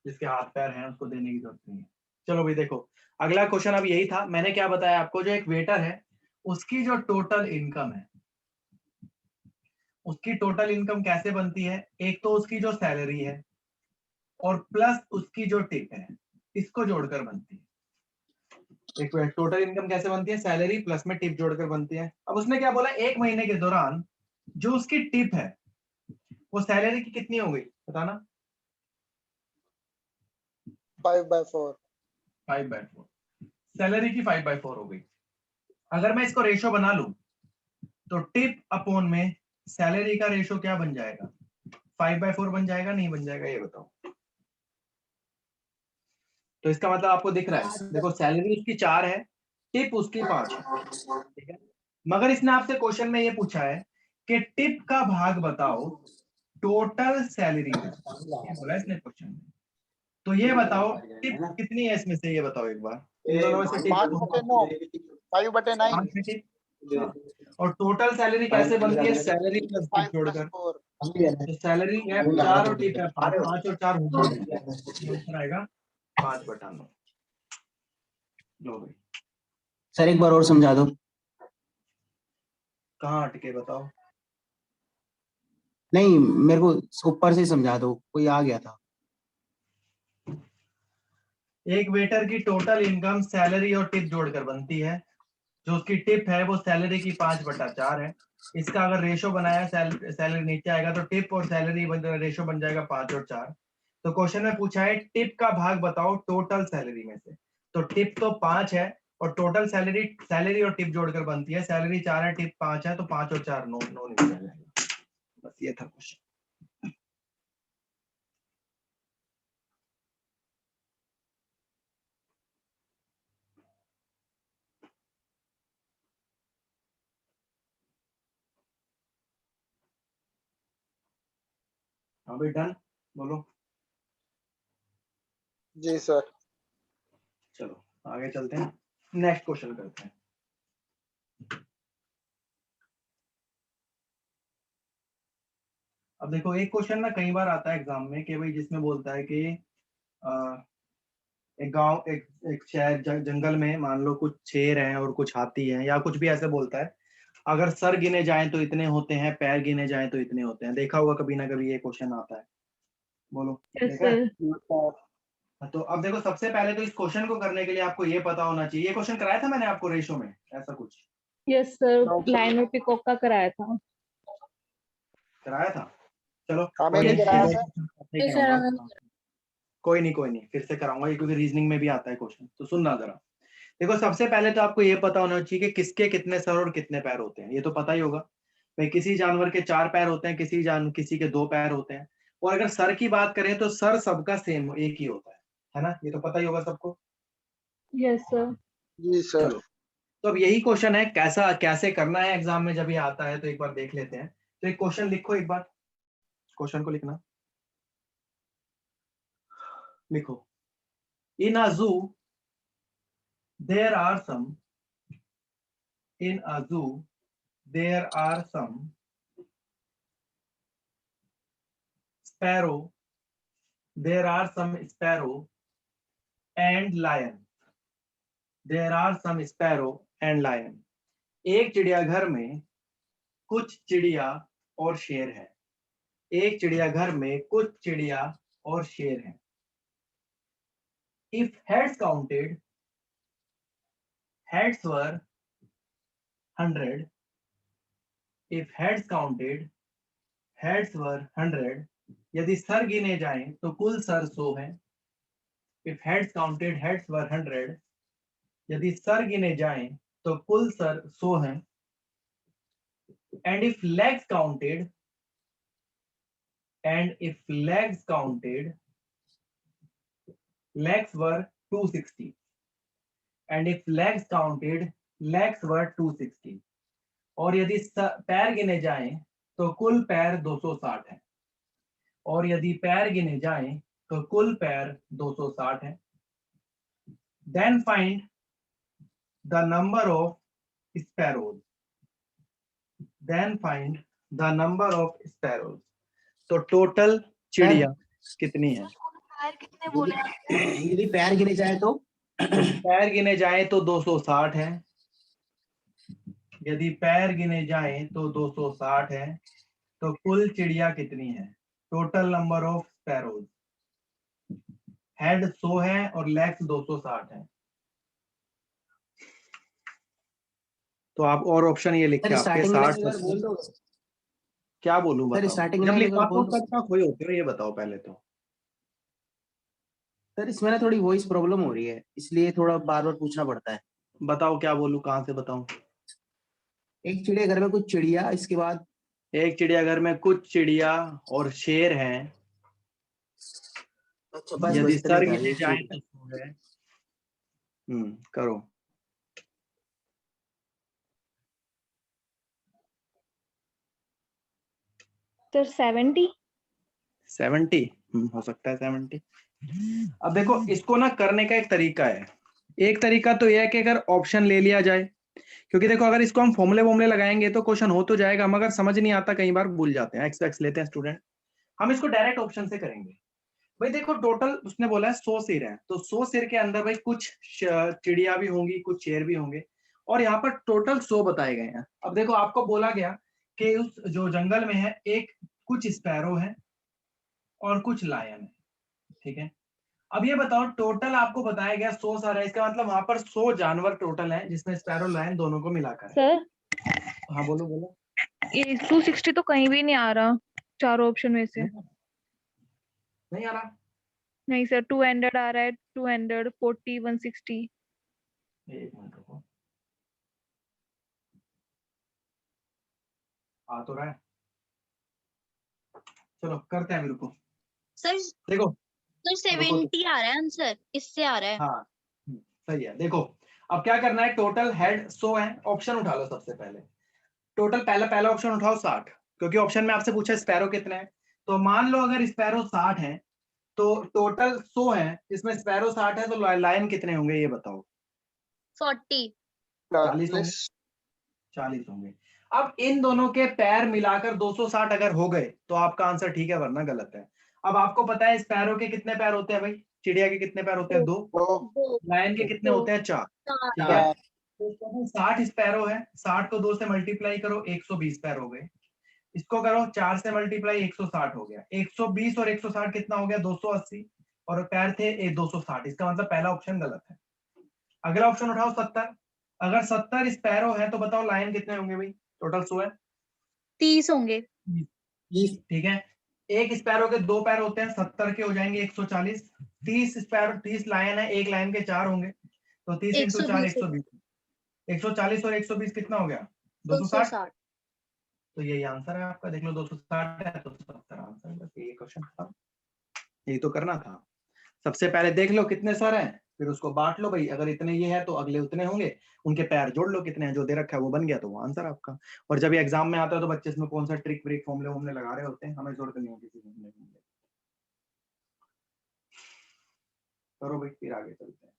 जिसके हाथ पैर हैं उसको देने की जरूरत नहीं है। चलो भाई देखो, अगला क्वेश्चन अब यही था। मैंने क्या बताया आपको, जो एक वेटर है उसकी जो टोटल इनकम है, उसकी टोटल इनकम कैसे बनती है? एक तो उसकी जो सैलरी है और प्लस उसकी जो टिप है, इसको जोड़कर बनती है। एक टोटल इनकम कैसे बनती है? सैलरी प्लस में टिप जोड़कर बनती है। अब उसने क्या बोला, एक महीने के दौरान जो उसकी टिप है वो सैलरी की कितनी हो गई, बताना। 5/4। 5/4। सैलरी की 5/4 हो गई। अगर मैं इसको रेशो बना लूं तो टिप अपॉन में सैलरी का रेशो क्या बन जाएगा? 5/4 बन जाएगा, नहीं बन जाएगा, ये बताओ। तो इसका मतलब आपको दिख रहा है, देखो सैलरी उसकी 4 है, टिप उसकी 5 है, ठीक है। मगर इसने आपसे क्वेश्चन में ये पूछा है कि टिप का भाग बताओ टोटल सैलरी में, ये बोला इसने क्वेश्चन में। तो ये बताओ टिप कितनी है इसमें से, ये बताओ एक बार। इन दोनों में से टिप 5/9, 5/9, 5 है टिप। हाँ। और टोटल सैलरी कैसे बनती है? सैलरी प्लस टिप जोड़कर। 5/4। तो सैलरी है 4 और टिप है 5, 5 और 4 होकर आएगा 5/9। लो भाई, सर एक बार और समझा दो। कहाँ अटके बताओ। नहीं, मेरे को ऊपर से समझा दो, कोई आ गया था। एक वेटर की टोटल इनकम सैलरी और टिप जोड़कर बनती है। जो उसकी टिप है वो सैलरी की 5/4 है। इसका अगर रेशो बनाया, सैलरी नीचे आएगा तो टिप और सैलरी रेशो बन जाएगा 5 और 4। तो क्वेश्चन में पूछा है टिप का भाग बताओ टोटल सैलरी में से। तो टिप तो 5 है और टोटल सैलरी और टिप जोड़कर बनती है। सैलरी 4 है, टिप 5 है, तो 5 और 4 9 निकल जाएगा। बस ये था क्वेश्चन। हाँ भाई डन, बोलो। जी सर। चलो आगे चलते हैं, नेक्स्ट क्वेश्चन करते हैं। अब देखो एक क्वेश्चन ना कई बार आता है एग्जाम में कि भाई जिसमें बोलता है कि एक गांव एक शहर जंगल में मान लो कुछ शेर हैं और कुछ हाथी हैं या कुछ भी ऐसे बोलता है। अगर सर गिने जाएं तो इतने होते हैं, पैर गिने जाएं तो इतने होते हैं। देखा होगा कभी ना कभी ये क्वेश्चन आता है, बोलो यस देखा है? सर। तो अब देखो सबसे पहले तो इस क्वेश्चन को करने के लिए आपको ये पता होना चाहिए, ये क्वेश्चन कराया था मैंने आपको रेशो में ऐसा कुछ यस सर, लाइन में पिकॉक का कराया था। कराया था। चलो हमें कोई नहीं नहीं, कराया एक सर। question नहीं Yes, sir, कराऊंगा। कोई नहीं फिर से कराऊंगा ये, क्योंकि रीजनिंग में भी आता है क्वेश्चन। तो सुनना जरा, देखो सबसे पहले तो आपको ये पता होना चाहिए कि किसके कितने सर और कितने पैर होते हैं। ये तो पता ही होगा भाई, किसी जानवर के 4 पैर होते हैं, किसी के 2 पैर होते हैं। और अगर सर की बात करें तो सर सबका सेम एक ही होता है ना? ये तो पता ही होगा सबको। Yes sir. जी सर। चलो, तो अब यही क्वेश्चन है, कैसा कैसे करना है एग्जाम में जब ये आता है, तो एक बार देख लेते हैं। तो एक क्वेश्चन लिखो, एक बार क्वेश्चन को लिखना, लिखो। In a zoo there are some in a zoo there are some sparrow there are some sparrow and lion there are some sparrow and lion। एक चिड़ियाघर में कुछ चिड़िया और शेर है। एक चिड़ियाघर में कुछ चिड़िया और शेर है। If heads counted, heads were 100। If heads counted, heads were 100। यदि सर गिने जाएं तो कुल सर 100 हैं। If heads counted, heads were 100। यदि सर गिने जाएं तो कुल सर 100 हैं। And if legs counted, legs were 260। And if legs counted, legs were 260। और यदि पैर गिने जाएं तो कुल पैर 260 है, और यदि पैर गिने जाएं तो कुल पैर 260 है। Then find the number of sparrows, then find the number of sparrows. तो टोटल चिड़िया कितनी है? यदि पैर गिने जाए तो यदि पैर गिने जाए तो 260 है, यदि पैर गिने जाए तो 260 है। तो कुल चिड़िया कितनी है? Total number of sparrows. Head 100 है और लेग्स 260 है। तो आप और ऑप्शन ये लिख के सर आपके स्टार्टिंग में 60 अगर बोल दो क्या बोलूं सर, बताओ? स्टार्टिंग जब में अगर लिखवाता हूं बोल दो तब क्या खोए होते हो ये बताओ पहले तो। सर, इसमें ना थोड़ी वॉइस प्रॉब्लम हो रही है, इसलिए थोड़ा बार बार पूछना पड़ता है। बताओ क्या बोलूं, कहाँ से बताऊं? एक चिड़ियाघर में कुछ चिड़िया, इसके बाद एक चिड़ियाघर में कुछ चिड़िया और शेर हैं। अच्छा बस यदि इतना ही सर था, गिने ये जाए ठीक तो है। 100 है। करो। सर 70। 70 हो सकता है 70। अब देखो इसको ना करने का एक तरीका है। एक तरीका तो यह है कि अगर ऑप्शन ले लिया जाए, क्योंकि देखो अगर इसको हम फॉर्मूले वॉर्मूले लगाएंगे तो क्वेश्चन हो तो जाएगा, मगर समझ नहीं आता, कई बार भूल जाते हैं, एक्स लेते हैं स्टूडेंट। हम इसको डायरेक्ट ऑप्शन से करेंगे। भाई देखो टोटल उसने बोला है 100 सिर है, तो 100 सिर के अंदर भाई कुछ चिड़िया भी होंगी, कुछ शेर भी होंगे, और यहाँ पर टोटल 100 बताए गए हैं। अब देखो आपको बोला गया कि उस जो जंगल में है एक कुछ स्पैरो है और कुछ लायन है, ठीक है। अब ये बताओ टोटल आपको बताया गया 100 सारा है, इसका मतलब वहां पर 100 जानवर टोटल है, जिसमें स्पैरो लायन दोनों को मिलाकर है। सर हाँ बोलो बोलो। ये 260 तो कहीं भी नहीं आ रहा चारों ऑप्शन में से। नहीं आ रहा? नहीं सर, 200 आ रहा है, 200, 40, 160। एक मिनट रुको, आ तो रहा है, चलो करते हैं, अभी रुको। सर देखो सर रुको तो, 70 आ रहा है आंसर, इससे आ रहा है। हाँ सही है। देखो अब क्या करना है, टोटल हेड 100 है, ऑप्शन उठा लो सबसे पहले। टोटल पहला पहला ऑप्शन उठाओ 60, क्योंकि ऑप्शन में आपसे पूछा स्पैरो कितने हैं। तो मान लो अगर स्पैरो 60 है तो टोटल 100 है, इसमें स्पैरो 60 है, तो लायन कितने होंगे ये बताओ? 40। 40 होंगे। 40 होंगे। अब इन दोनों के पैर मिलाकर 260 अगर हो गए तो आपका आंसर ठीक है, वरना गलत है। अब आपको पता है स्पैरो के कितने पैर होते हैं भाई? चिड़िया के कितने पैर होते हैं? 2। दो लायन के कितने होते हैं? 4। ठीक है, तो 60 स्पैरो है, 60 को 2 से मल्टीप्लाई करो, 120 पैर हो गए। इसको करो 4 से मल्टीप्लाई, 160 हो गया। 120 और 160 कितना हो गया? 280, और पैर थे 260। इसका मतलब पहला ऑप्शन गलत है। अगला ऑप्शन उठाओ 70। अगर 70 स्पैरो है तो बताओ लायन कितने होंगे भाई? टोटल 100 है, 30 होंगे। 30, ठीक है। एक स्पैरो के 2 पैर होते हैं, 70 के हो जाएंगे 140। 30 स्पैरो, 30 लायन है, एक लायन के 4 होंगे, तो 30 इंटू 4 120 120। 140 और 120 कितना हो गया? 260। 260। तो यही आंसर है आपका, देख लो 260 है तो 70 आंसर है। बस ये क्वेश्चन खत्म, यही तो करना था। सबसे पहले देख लो कितने सर हैं, फिर उसको बांट लो भाई, अगर इतने ये है तो अगले उतने होंगे, उनके पैर जोड़ लो कितने हैं, जो दे रखा है वो बन गया तो वो आंसर आपका। और जब ये एग्जाम में आता है तो बच्चे इसमें कौन सा ट्रिक व्रिक फॉर्मूले वॉर्मूले लगा रहे होते हैं, हमें जरूरत नहीं होती किसी फॉर्मूले वॉर्मूले। करो भाई, फिर आगे चलते हैं।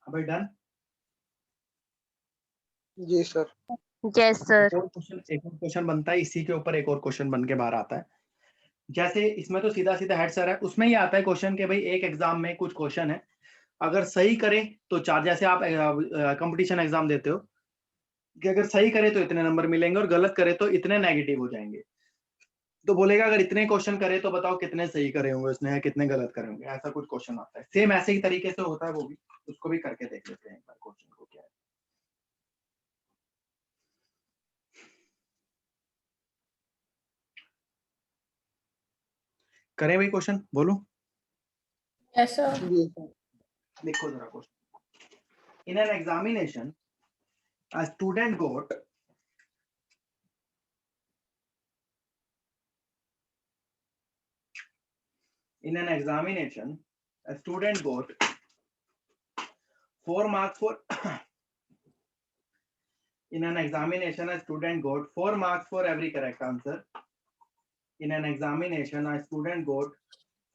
हाँ भाई डन। जी सर। Yes sir. एक और क्वेश्चन बनता है, इसी के ऊपर एक और क्वेश्चन बन के बाहर आता है। जैसे इसमें तो सीधा सीधा हेड सर है, उसमें ही आता है क्वेश्चन के भाई एक एग्जाम में कुछ क्वेश्चन है, अगर सही करे तो 4, जैसे आप कंपटीशन एग्जाम देते हो कि अगर सही करे तो इतने नंबर मिलेंगे और गलत करे तो इतने नेगेटिव हो जाएंगे। तो बोलेगा अगर इतने क्वेश्चन करे तो बताओ कितने सही करे होंगे उसने, कितने गलत करे होंगे, ऐसा कुछ क्वेश्चन आता है। सेम ऐसे ही तरीके से होता है वो भी, उसको भी करके देख लेते हैं एक बार क्वेश्चन को क्या है। करें भाई क्वेश्चन, बोलो। Yes, sir. जी सर। देखो जरा question. In an examination a student got in an examination a student got 4 marks for in an examination a student got 4 marks for every correct answer. In an examination a student got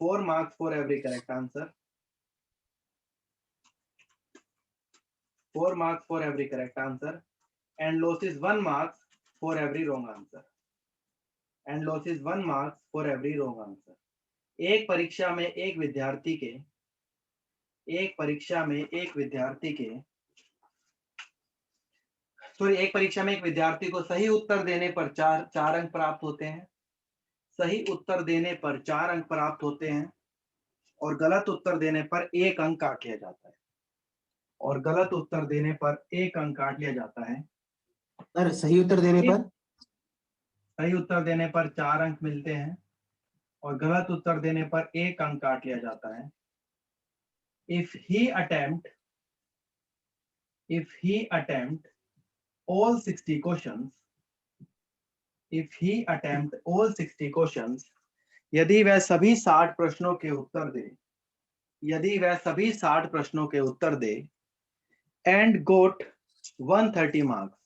4 marks for every correct answer. 4 marks for every correct answer and losses 1 marks for every wrong answer. And losses 1 marks for every wrong answer. एक परीक्षा में एक विद्यार्थी को सही उत्तर देने पर चार अंक प्राप्त होते हैं, सही उत्तर देने पर 4 अंक प्राप्त होते हैं और गलत उत्तर देने पर 1 अंक काट लिया जाता है, और गलत उत्तर देने पर 1 अंक काट लिया जाता है। सर सही उत्तर देने पर सही उत्तर देने पर 4 अंक मिलते हैं और गलत उत्तर देने पर 1 अंक काट लिया जाता है। If he attempt all 60 questions, यदि वह सभी 60 प्रश्नों के उत्तर दे, and got 130 marks,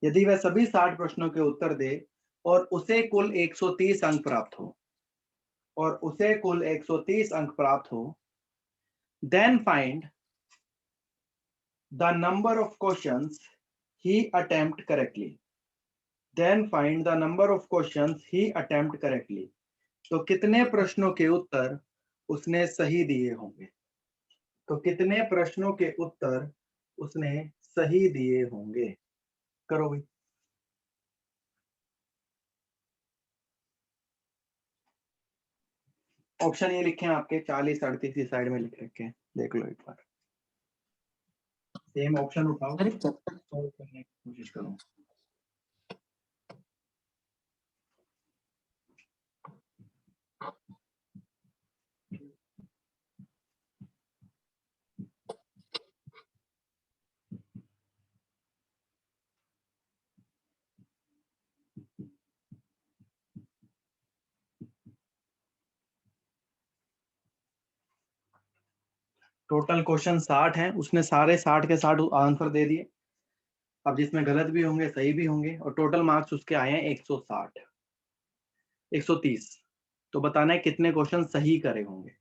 यदि वह सभी 60 प्रश्नों के उत्तर दे और उसे कुल 130 अंक प्राप्त हो, then find the number of questions he attempt correctly. तो कितने प्रश्नों के उत्तर उसने सही दिए होंगे। करो भाई। ऑप्शन ये लिखे हैं आपके 40 38 इस साइड में लिख रखे हैं, देख लो एक बार। सेम ऑप्शन उठाओ, सॉल्व करने की कोशिश करो। टोटल क्वेश्चन 60 हैं, उसने सारे 60 के 60 आंसर दे दिए। अब जिसमें गलत भी होंगे सही भी होंगे, और टोटल मार्क्स उसके आए हैं 130। तो बताना है कितने क्वेश्चन सही करे होंगे।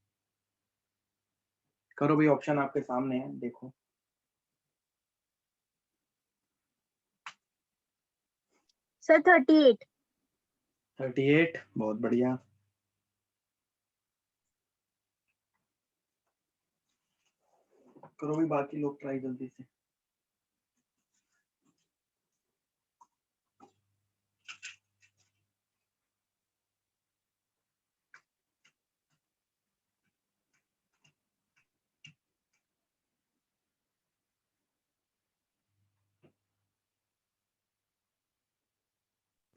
करो भाई, ऑप्शन आपके सामने है, देखो। सर 38, बहुत बढ़िया। करो भी, बाकी लोग ट्राई जल्दी से।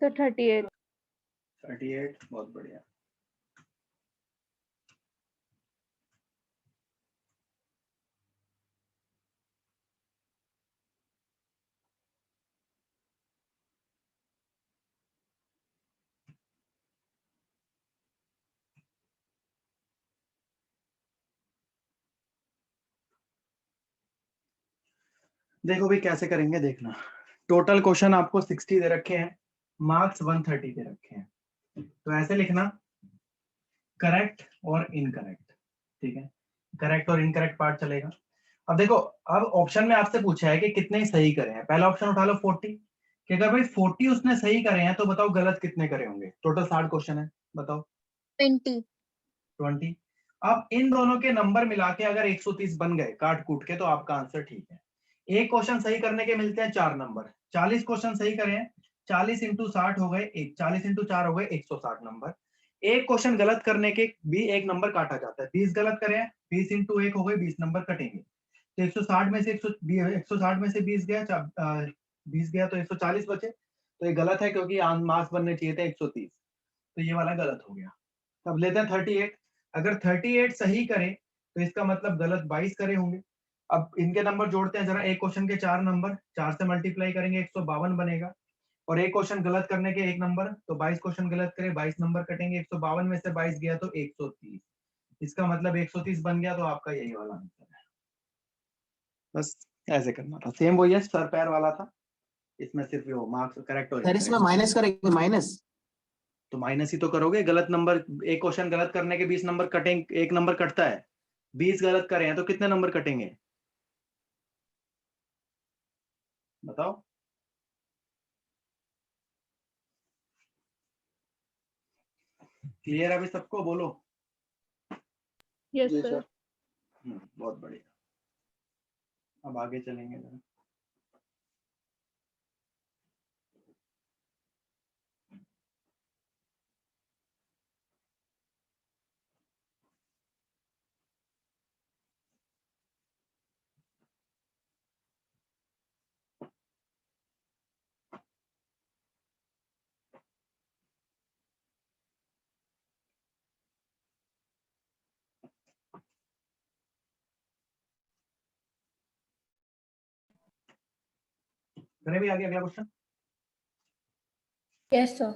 सर 38। 38, बहुत बढ़िया। देखो भाई कैसे करेंगे, देखना। टोटल क्वेश्चन आपको 60 दे रखे हैं, मार्क्स 130 दे रखे हैं। तो ऐसे लिखना, करेक्ट और इनकरेक्ट, ठीक है। करेक्ट और इनकरेक्ट पार्ट चलेगा। अब देखो, अब ऑप्शन में आपसे पूछा है कि कितने सही करे हैं। पहला ऑप्शन उठा लो 40, कि अगर भाई 40 उसने सही करे हैं तो बताओ गलत कितने करे होंगे। टोटल 60 क्वेश्चन है, बताओ। 20। अब इन दोनों के नंबर मिला के अगर 130 बन गए काट कूट के, तो आपका आंसर ठीक है। एक क्वेश्चन सही करने के मिलते हैं 4 नंबर। 40 क्वेश्चन सही करे हैं, 40 × 60 हो गए, 40 × 4 हो गए 160 नंबर। एक क्वेश्चन गलत करने के भी 1 नंबर काटा जाता है। 20 गलत करें, 20 × 1 हो गए, 20 नंबर कटेंगे। तो 160 में से 160 में से 20 गया, 20 गया तो 140 बचे। तो ये गलत है क्योंकि मार्क्स बनने चाहिए थे 130, तो ये वाला गलत हो गया। अब लेते हैं 38। अगर 38 सही करें तो इसका मतलब गलत 22 करे होंगे। अब इनके नंबर जोड़ते हैं जरा। एक क्वेश्चन के 4 नंबर, 4 से मल्टीप्लाई करेंगे 152 बनेगा, और एक क्वेश्चन गलत करने के 1 नंबर, तो 22 क्वेश्चन गलत करे 22 नंबर कटेंगे, 152 में से 22 गया तो 130, इसका मतलब 130 बन गया, तो आपका यही वाला आंसर है। बस ऐसे करना था, सेम वही है, सर पैर वाला था, इसमें सिर्फ वो मार्क्स करेक्ट हो सर जाएगा। इसमें माइनस करेंगे, माइनस। तो माइनस ही तो करोगे, गलत नंबर, एक क्वेश्चन गलत करने के 20 नंबर कटेंगे, 1 नंबर कटता है, 20 गलत करे हैं तो कितने नंबर कटेंगे बताओ। क्लियर है अभी सबको, बोलो। यस जी सर। सर। बहुत बढ़िया। अब आगे चलेंगे जरा। करें भी आगे अगला क्वेश्चन, यस सर।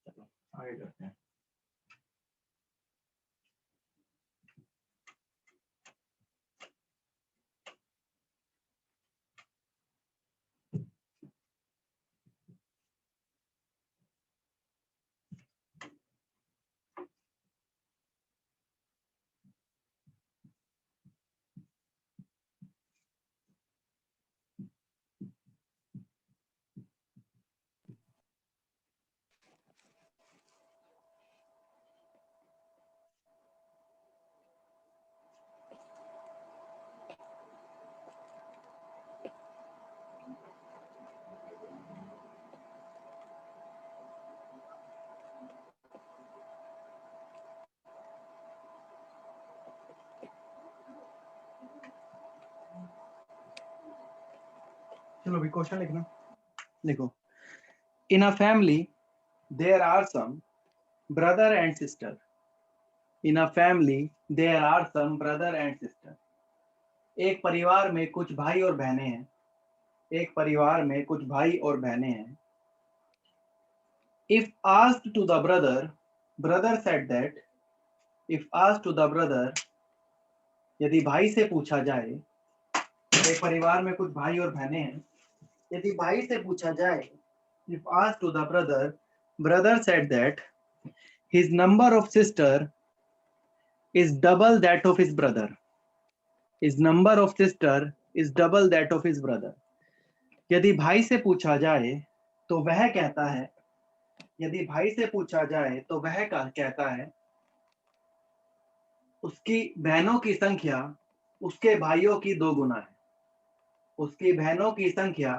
चलो आगे करते हैं। चलो अभी क्वेश्चन लिखना, लिखो। In a family there are some brother and sister. In a family there are some brother and sister. एक परिवार में कुछ भाई और बहनें हैं। एक परिवार में कुछ भाई और बहनें हैं। If asked to the brother, brother said that. If asked to the brother, यदि भाई से पूछा जाए, एक परिवार में कुछ भाई और बहनें हैं, यदि भाई से पूछा जाए, if asked to the brother, brother said that his number of sister is double that of his brother. His number of sister is double that of his brother. यदि भाई से पूछा जाए तो वह कहता है, यदि भाई से पूछा जाए तो वह कहता है उसकी बहनों की संख्या उसके भाइयों की 2 गुना है। उसकी बहनों की संख्या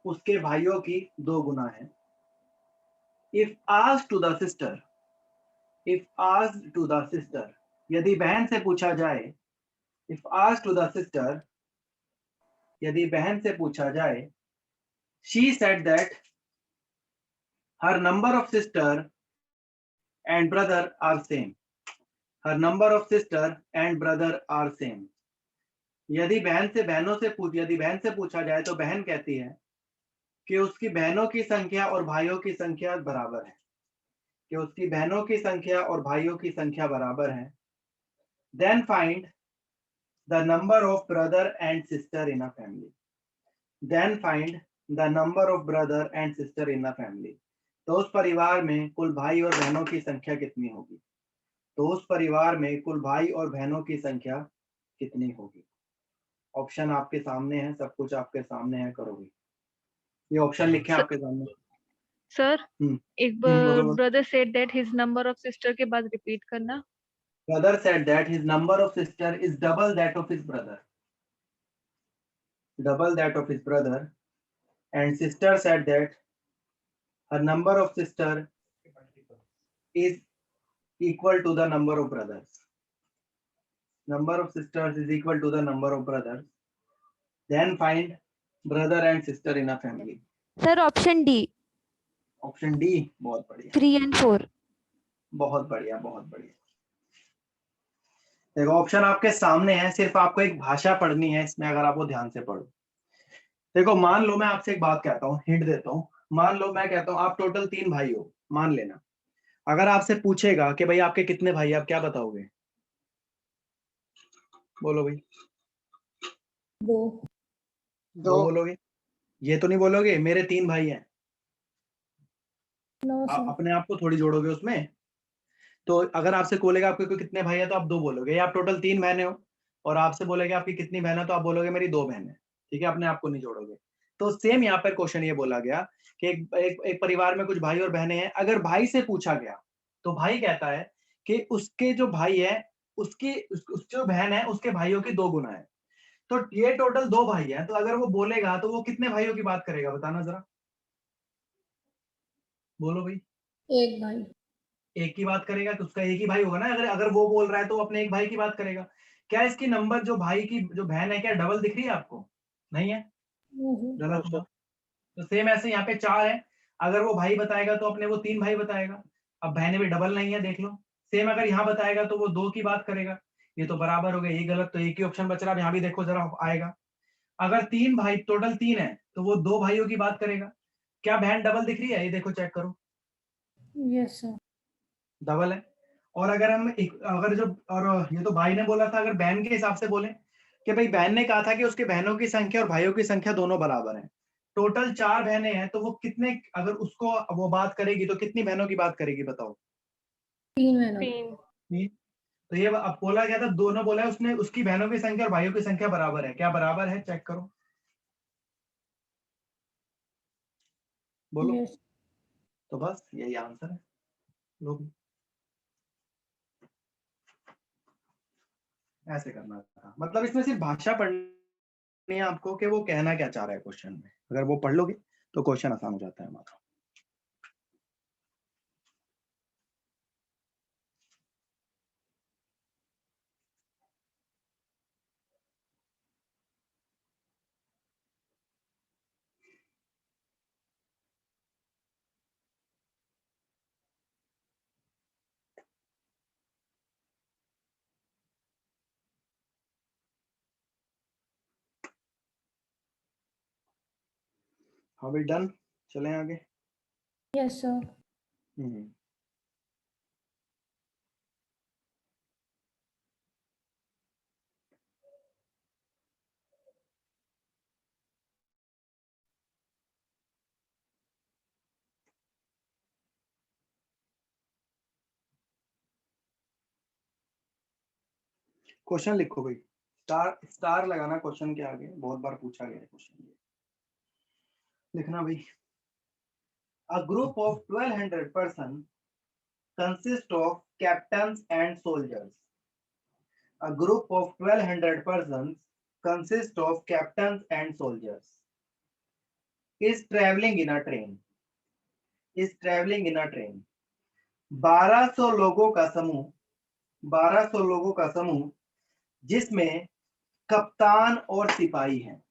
उसके भाइयों की 2 गुना है। If asked to the sister, if asked to the sister, यदि बहन से पूछा जाए, if asked to the sister, यदि बहन से पूछा जाए, she said that her number of sister and brother are same. Her number of sister and brother are same. यदि बहन से पूछा जाए तो बहन कहती है कि उसकी बहनों की संख्या और भाइयों की संख्या बराबर है, कि उसकी बहनों की संख्या और भाइयों की संख्या बराबर है। Then find the number of brother and sister in a family. Then find the number of brother and sister in a family. तो उस परिवार में कुल भाई और बहनों की संख्या कितनी होगी? तो उस परिवार में कुल भाई और बहनों की संख्या कितनी होगी? ऑप्शन आपके सामने है, सब कुछ आपके सामने है, करोगे। ये ऑप्शन लिखे आपके सामने। सर एक बोलो। Brother said that his number of sister के बाद रिपीट करना। Brother said that his number of sister is double that of his brother. Double that of his brother. And sister said that her number of sister is equal to the number of brothers. Number of sisters is equal to the number of brothers. Then find brother and sister in a family. Sir option D. Option D, बहुत बढ़िया, 3 and 4. बहुत बढ़िया, बहुत बढ़िया। देखो option आपके सामने है, सिर्फ आपको एक भाषा पढ़नी है इसमें, अगर आप वो ध्यान से पढ़ो। देखो मान लो मैं आपसे एक बात कहता हूँ, हिंट देता हूँ, मान लो मैं कहता हूँ आप टोटल 3 भाई हो, मान लेना। अगर आपसे पूछेगा कि भाई आपके कितने भाई, आप क्या बताओगे? बोलो भाई। 2 दो बोलोगे? ये तो नहीं बोलोगे मेरे 3 भाई हैं? 9 आप सर। अपने आप को थोड़ी जोड़ोगे उसमें। तो अगर आपसे बोलेगा आपके कितने भाई है तो आप 2 बोलोगे, या आप टोटल 3 बहनें हो और आपसे बोलेगा आपकी कितनी बहन है तो आप बोलोगे मेरी 2 बहनें। ठीक है, अपने आप को नहीं जोड़ोगे। तो सेम यहाँ पर क्वेश्चन ये बोला गया कि एक परिवार में कुछ भाई और बहनें हैं। अगर भाई से पूछा गया तो भाई कहता है कि उसके जो भाई है उसकी जो बहन है उसके भाइयों की 2 गुना है। तो ये टोटल 2 भाई है, तो अगर वो बोलेगा तो वो कितने भाइयों की बात करेगा, बताना जरा। बोलो भाई। 1 भाई। एक की बात करेगा तो उसका एक ही भाई होगा ना। अगर अगर वो बोल रहा है तो वो अपने एक भाई की बात करेगा। क्या इसकी नंबर जो भाई की जो बहन है क्या डबल दिख रही है आपको? नहीं है, गलत होगा। तो सेम ऐसे यहाँ पे 4 है, अगर वो भाई बताएगा तो अपने वो 3 भाई बताएगा। अब बहनें भी डबल नहीं है, देख लो। सेम अगर यहाँ बताएगा तो वो 2 की बात करेगा। ये तो बराबर हो गया, ये गलत, तो एक ही ऑप्शन बच रहा है। यहाँ भी देखो जरा आएगा, अगर 3 भाई टोटल 3 है तो वो 2 भाइयों की बात करेगा। क्या बहन डबल दिख रही है? ये देखो, चेक करो, यस सर। डबल है। और अगर हम अगर जो और ये तो भाई ने बोला था, अगर बहन के हिसाब से बोले कि भाई बहन ने कहा था कि उसके बहनों की संख्या और भाइयों की संख्या दोनों बराबर है। टोटल 4 बहनें हैं तो वो कितने, अगर उसको वो बात करेगी तो कितनी बहनों की बात करेगी, बताओ? 3 महीनों। 3। तो ये अब बोला गया था, दोनों बोला है उसने, उसकी बहनों की संख्या और भाइयों की संख्या बराबर है। क्या बराबर है? चेक करो, बोलो। यस। तो बस यही आंसर है। लोग ऐसे करना था, मतलब इसमें सिर्फ भाषा पढ़नी है आपको कि वो कहना क्या चाह रहा है क्वेश्चन में। अगर वो पढ़ लोगे तो क्वेश्चन आसान हो जाता है हमारा। हाँ भाई, डन, चलें आगे। Yes sir. क्वेश्चन लिखो भाई, स्टार स्टार लगाना क्वेश्चन के आगे, बहुत बार पूछा गया है क्वेश्चन ये लिखना भाई। A group of 1200 persons consists of captains and soldiers. A group of 1200 persons consists of captains and soldiers. Is traveling in a train. Is traveling in a train. 1200 लोगों का समूह, 1200 लोगों का समूह जिसमें कप्तान और सिपाही हैं।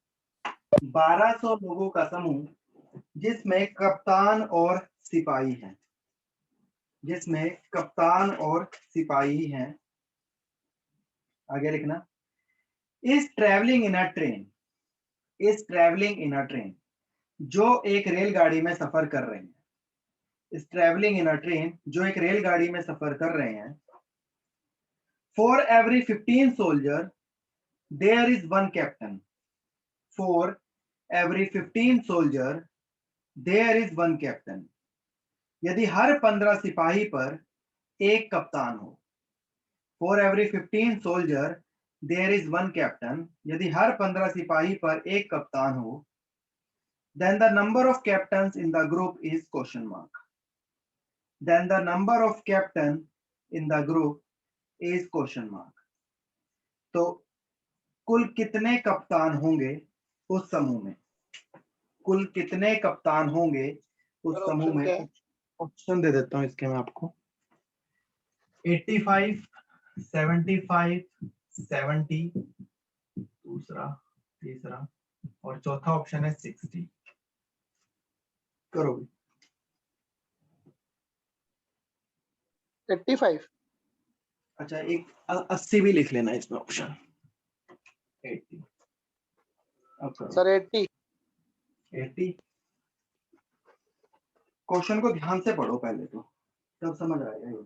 1200 लोगों का समूह जिसमें कप्तान और सिपाही हैं, जिसमें कप्तान और सिपाही हैं। आगे लिखना, is travelling in a train. Is travelling in a train, जो एक रेलगाड़ी में सफर कर रहे हैं। Is travelling in a train, जो एक रेलगाड़ी में सफर कर रहे हैं। For every 15 soldier there is one captain. For every 15 soldier there is one captain. यदि हर 15 सिपाही पर एक कप्तान हो। For every 15 soldier there is one captain, यदि हर 15 सिपाही पर एक कप्तान हो। then the number of captains in the group is question mark. Then the number of captain in the group is question mark. तो कुल कितने कप्तान होंगे उस समूह में? कुल कितने कप्तान होंगे उस समूह में? ऑप्शन दे देता हूं इसके मैं आपको। 85, 75, 70, दूसरा, तीसरा और चौथा ऑप्शन है 60। करो 85। अच्छा एक 80 भी लिख लेना इसमें ऑप्शन 80। अब करो सर 80। 80। क्वेश्चन को ध्यान से पढ़ो पहले तो, तब समझ आएगा ये।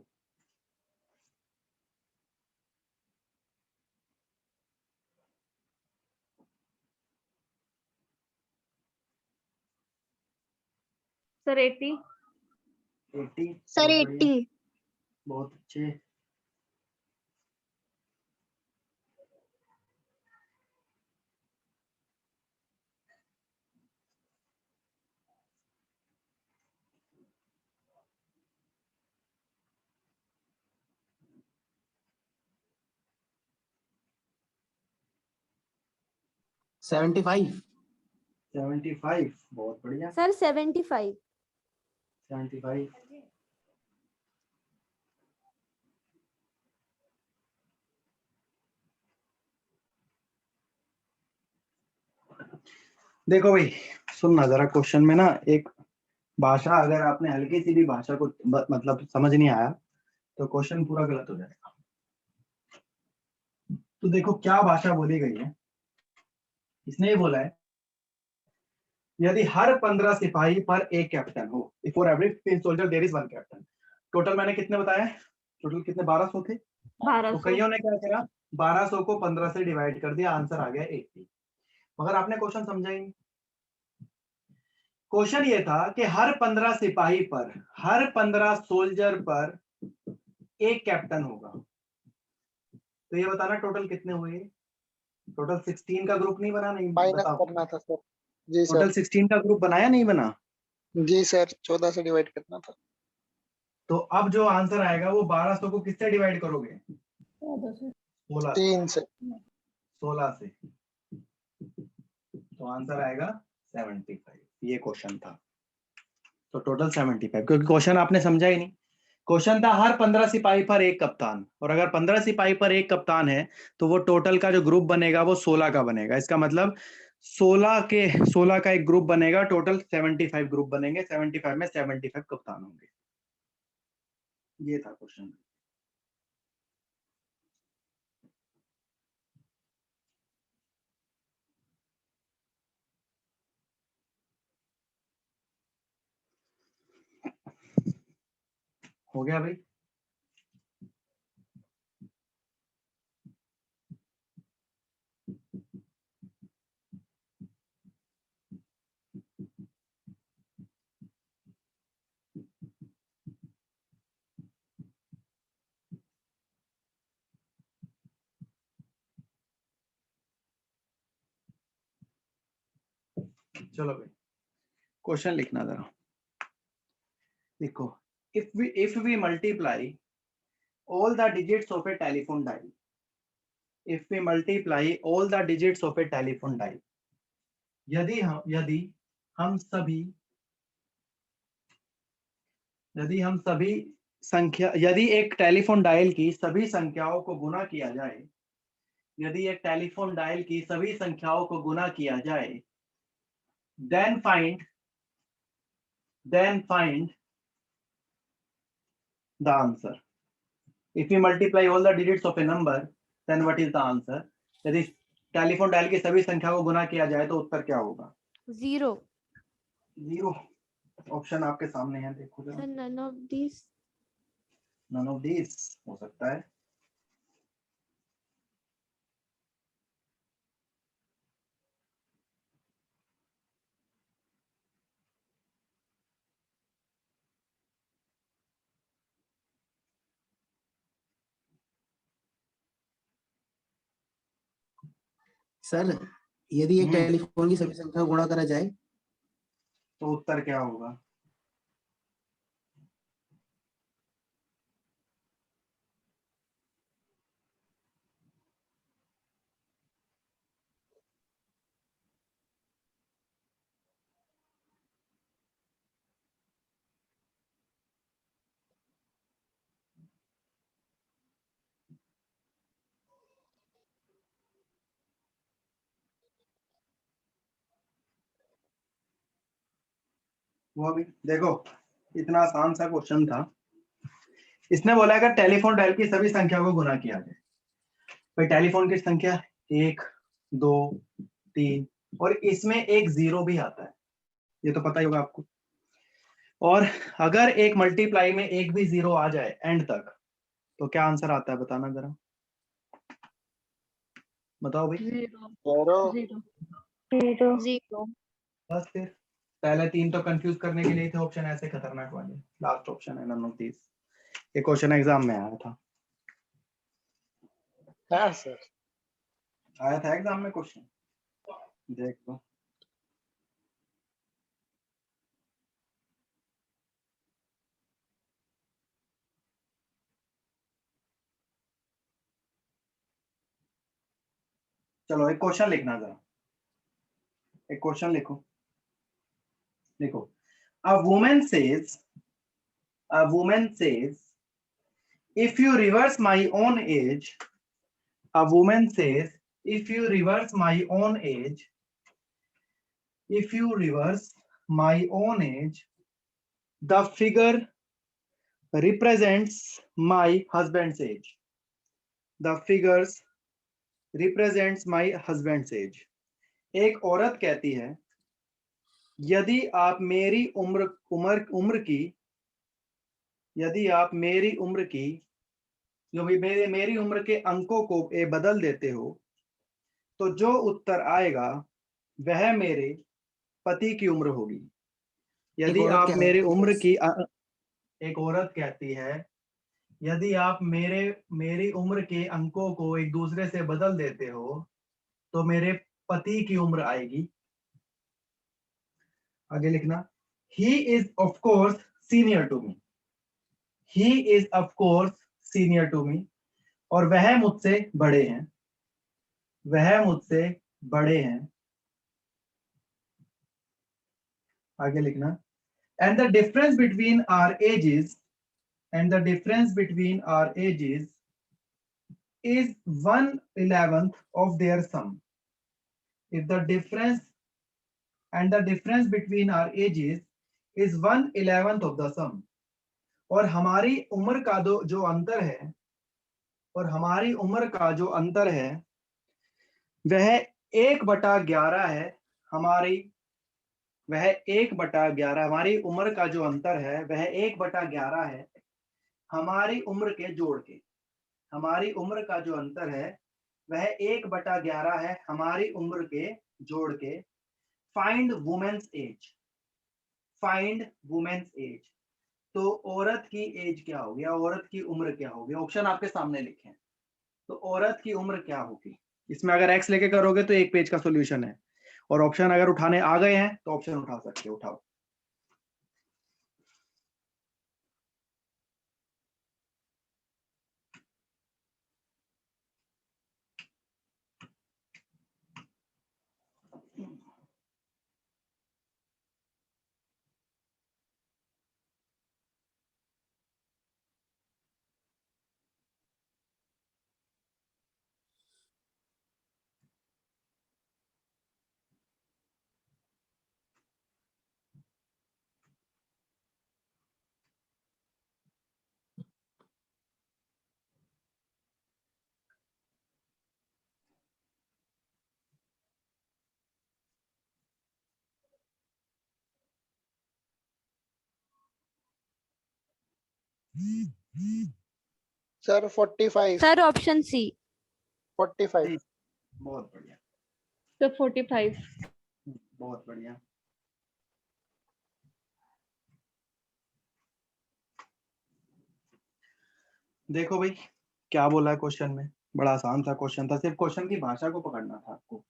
सर 80। 80 सर बहुत बढ़िया, 80। बहुत अच्छे। Seventy five. 75 बहुत बढ़िया। सर 75। 75। देखो भाई सुनना जरा, क्वेश्चन में ना एक भाषा, अगर आपने हल्की सी भी भाषा को मतलब समझ नहीं आया तो क्वेश्चन पूरा गलत हो जाएगा। तो देखो क्या भाषा बोली गई है, इसने ये बोला है यदि हर 15 सिपाही पर एक कैप्टन हो, for every 15 soldier there is one captain. Total मैंने कितने बताया, टोटल कितने 1200 थे। तो 1200। कईयों ने क्या करा, 1200 को 15 से डिवाइड कर दिया, आंसर आ गया 80। मगर आपने क्वेश्चन समझा ही नहीं। क्वेश्चन ये था कि हर 15 सिपाही पर, हर 15 सोल्जर पर एक कैप्टन होगा। तो ये बताना टोटल कितने हुए, टोटल 16 का ग्रुप नहीं बना, नहीं माइनस बताओ, करना था सर। जी टोटल सर। 16 का ग्रुप बनाया नहीं बना। जी सर 14 से डिवाइड करना था। तो अब जो आंसर आएगा वो 1200 को किससे डिवाइड करोगे, 16 3 से। 16 से, तो आंसर आएगा 75। ये क्वेश्चन था, तो टोटल 75, क्योंकि क्वेश्चन आपने समझा ही नहीं। क्वेश्चन था हर 15 सिपाही पर एक कप्तान, और अगर 15 सिपाही पर एक कप्तान है तो वो टोटल का जो ग्रुप बनेगा वो 16 का बनेगा। इसका मतलब 16 का एक ग्रुप बनेगा, टोटल 75 ग्रुप बनेंगे, 75 में 75 कप्तान होंगे। ये था क्वेश्चन। हो गया भाई। चलो भाई क्वेश्चन लिखना जरा, देखो if we multiply all the digits of a telephone dial, if we multiply all the digits of a telephone dial, यदि हम सभी संख्या, यदि एक टेलीफोन डायल की सभी संख्याओं को गुना किया जाए, यदि एक टेलीफोन डायल की सभी संख्याओं को गुना किया जाए, then find the answer. If we multiply all the digits of a number, then what is the answer? यदि टेलीफोन डायल की सभी संख्या को गुना किया जाए तो उत्तर क्या होगा? 0। 0। ऑप्शन आपके सामने है, देखो जरा। None of this. None of this हो सकता है। सर यदि एक टेलीफोन की सभी संख्या को गुणा करा जाए तो उत्तर क्या होगा? वो अभी देखो, इतना आसान सा क्वेश्चन था, इसने बोला अगर टेलीफोन डायल की सभी संख्या को गुना किया जाए, भाई टेलीफोन की संख्या 1 2 3 और इसमें एक 0 भी आता है, ये तो पता ही होगा आपको। और अगर एक मल्टीप्लाई में एक भी 0 आ जाए एंड तक, तो क्या आंसर आता है बताना जरा, बताओ भाई। 0 बस फिर पहले 3 तो कंफ्यूज करने के लिए थे ऑप्शन ऐसे खतरनाक वाले, लास्ट ऑप्शन है नन ऑफ दिस। ये क्वेश्चन एग्जाम में आया था, हाँ सर। आया था एग्जाम में क्वेश्चन, देख लो। चलो एक क्वेश्चन लिखना जरा, एक क्वेश्चन लिखो। देखो, a woman says if you reverse my own age, a woman says if you reverse my own age, if you reverse my own age, the figure represents my husband's age, the figures represents my husband's age। एक औरत कहती है यदि आप मेरी उम्र की, यदि आप मेरी उम्र की, जो भी मेरी उम्र के अंकों को बदल देते हो, तो जो उत्तर आएगा वह मेरे पति की उम्र होगी। यदि औरत आप क्या मेरी कहती है? उम्र की, एक औरत कहती है यदि आप मेरी उम्र के अंकों को एक दूसरे से बदल देते हो, तो मेरे पति की उम्र आएगी। आगे लिखना, he is of course senior to me, he is of course senior to me, और वह मुझसे बड़े हैं, वह मुझसे बड़े हैं। आगे लिखना, and the difference between our ages, and the difference between our ages is 1/11 of their sum। If the difference and the difference between our ages is 1/11 of the sum, और हमारी उम्र का जो अंतर है, और हमारी उम्र का जो अंतर है वह 1/11 है। हमारी वह 1/11, हमारी उम्र का जो अंतर है वह 1/11 है हमारी उम्र के जोड़ के। हमारी उम्र का जो अंतर है वह 1/11 है हमारी उम्र के जोड़ के। Find women's age, find women's age. तो औरत की एज क्या होगी, औरत की उम्र क्या होगी? ऑप्शन आपके सामने लिखे हैं। तो औरत की उम्र क्या होगी? इसमें अगर एक्स लेके करोगे तो एक पेज का सॉल्यूशन है, और ऑप्शन अगर उठाने आ गए हैं तो ऑप्शन उठा सकते हो, उठाओ। सर 45। Sir option C 45। बहुत बढ़िया, So 45. बहुत बढ़िया। देखो भाई क्या बोला है क्वेश्चन में, बड़ा आसान सा क्वेश्चन था, सिर्फ क्वेश्चन की भाषा को पकड़ना था आपको।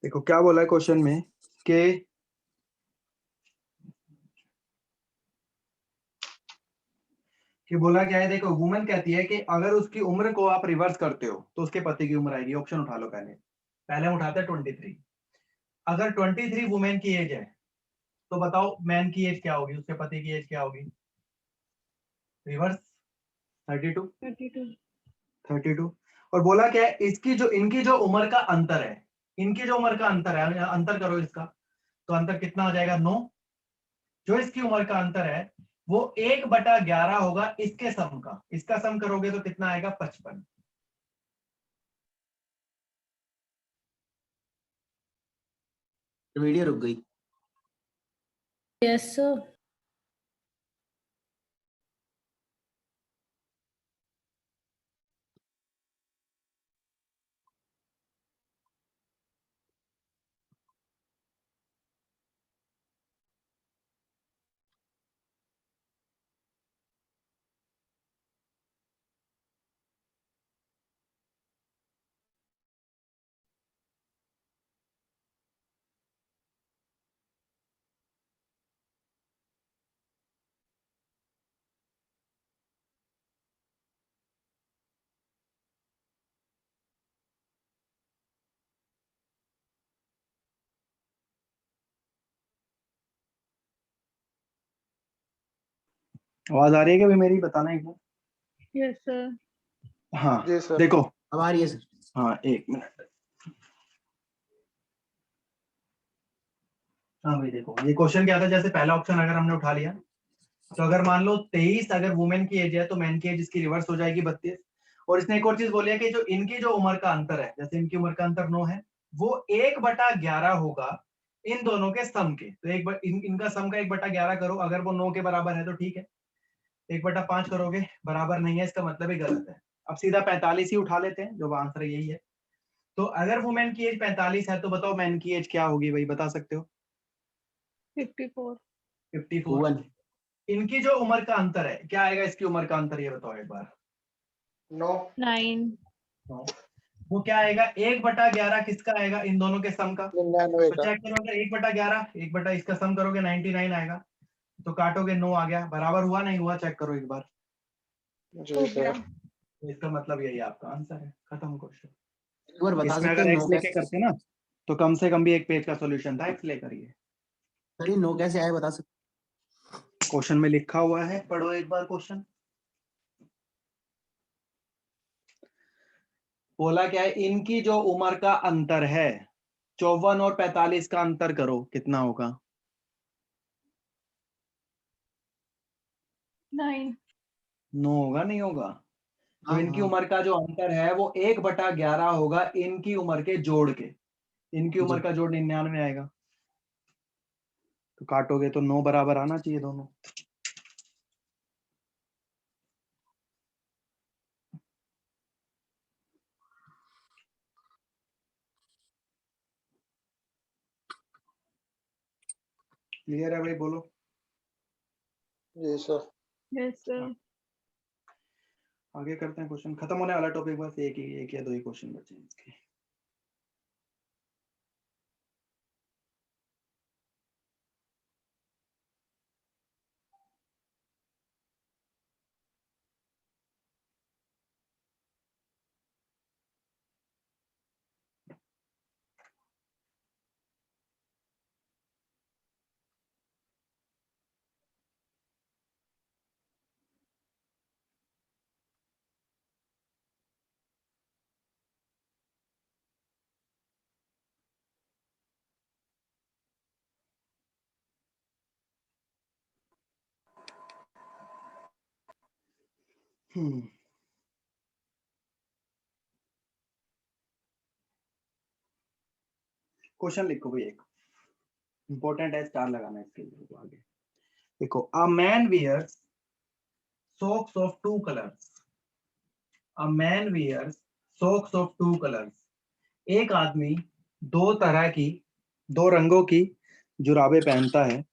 देखो क्या बोला है क्वेश्चन में कि बोला क्या है, देखो वुमन कहती है कि अगर उसकी उम्र को आप रिवर्स करते हो तो उसके पति की उम्र आएगी। ऑप्शन उठा लो, पहले हम उठाते हैं 23। अगर 23 वुमेन की एज है तो बताओ मैन की एज क्या होगी, उसके पति की एज क्या होगी? रिवर्स 32। और बोला क्या है, इनकी जो उम्र का अंतर है, इनकी जो उम्र का अंतर है, अंतर करो इसका, तो अंतर कितना हो जाएगा 9। जो इसकी उम्र का अंतर है वो 1/11 होगा इसके सम का। इसका सम करोगे तो कितना आएगा 55। वीडियो रुक गई। Yes sir. आवाज आ रही है क्या भाई मेरी? बताना एक बार। Yes sir. हाँ जी सर। देखो, अब आ रही है सर। हाँ 1 मिनट। हाँ भाई देखो, ये क्वेश्चन क्या था, जैसे पहला ऑप्शन अगर हमने उठा लिया तो अगर मान लो 23 अगर वुमेन की एज है तो मैन की एज इसकी रिवर्स हो जाएगी 32। और इसने एक और चीज बोली है कि जो इनकी जो उम्र का अंतर है, जैसे इनकी उम्र का अंतर 9 है, वो 1/11 होगा इन दोनों के सम के। तो इनका सम का 1/11 करो, अगर वो 9 के बराबर है तो ठीक है, 1/5 करोगे बराबर नहीं है, इसका मतलब ही गलत है। अब सीधा 45 ही उठा लेते हैं, जो आंसर यही है। तो अगर वुमेन की एज 45 है तो बताओ मैन की एज क्या होगी भाई, बता सकते हो? 54। 54। 1। इनकी जो उम्र का अंतर है क्या आएगा, इसकी उम्र का अंतर ये बताओ एक बार। 9। 9। वो क्या आएगा 1/11 किसका आएगा, इन दोनों के सम का। 99 तो का। चेक करोगे 1/11, 1 इसका सम करोगे 99 आएगा। तो काटोगे 9 आ गया, बराबर हुआ नहीं हुआ चेक करो एक बार। जी सर। तो इसका मतलब यही आपका आंसर है, खत्म क्वेश्चन। एक बार बता इसमें सकते अगर हैं एक्स नो लेके कैसे? करते ना तो कम से कम भी एक पेज का सॉल्यूशन था, एक्स लेकर। ये सर ये नो कैसे आया बता सकते? क्वेश्चन में लिखा हुआ है, पढ़ो एक बार क्वेश्चन। बोला क्या है, इनकी जो उम्र का अंतर है 54 और 45 का अंतर करो कितना होगा। 9। 9 होगा नहीं होगा? तो हाँ इनकी हाँ। उम्र का जो अंतर है वो 1/11 होगा इनकी उम्र के जोड़ के। इनकी उम्र जी। का जोड़ 99 आएगा। तो काटोगे तो 9 बराबर आना चाहिए दोनों। क्लियर है भाई, बोलो। जी सर। Yes sir. आगे करते हैं क्वेश्चन, खत्म होने वाला टॉपिक, बस एक या दो ही क्वेश्चन बचे हैं इसके। क्वेश्चन लिखो भाई, एक इंपॉर्टेंट है, स्टार लगाना है इसके लिए। तो आगे देखो, a man wears socks of two colors. A man wears socks of two colors. एक आदमी दो रंगों की जुराबे पहनता है।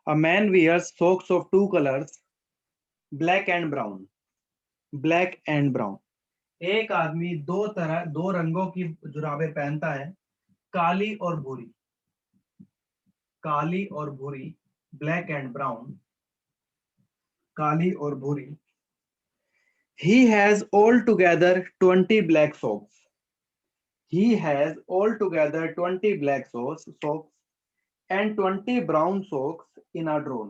A man wears socks of two colors, black and brown. Black and brown. एक आदमी दो रंगों की जुराबे पहनता है, काली और भूरी। काली और भूरी, ब्लैक एंड ब्राउन, काली और भूरी। He has altogether 20 black socks. He has altogether 20 black socks and 20 brown socks in a drawer.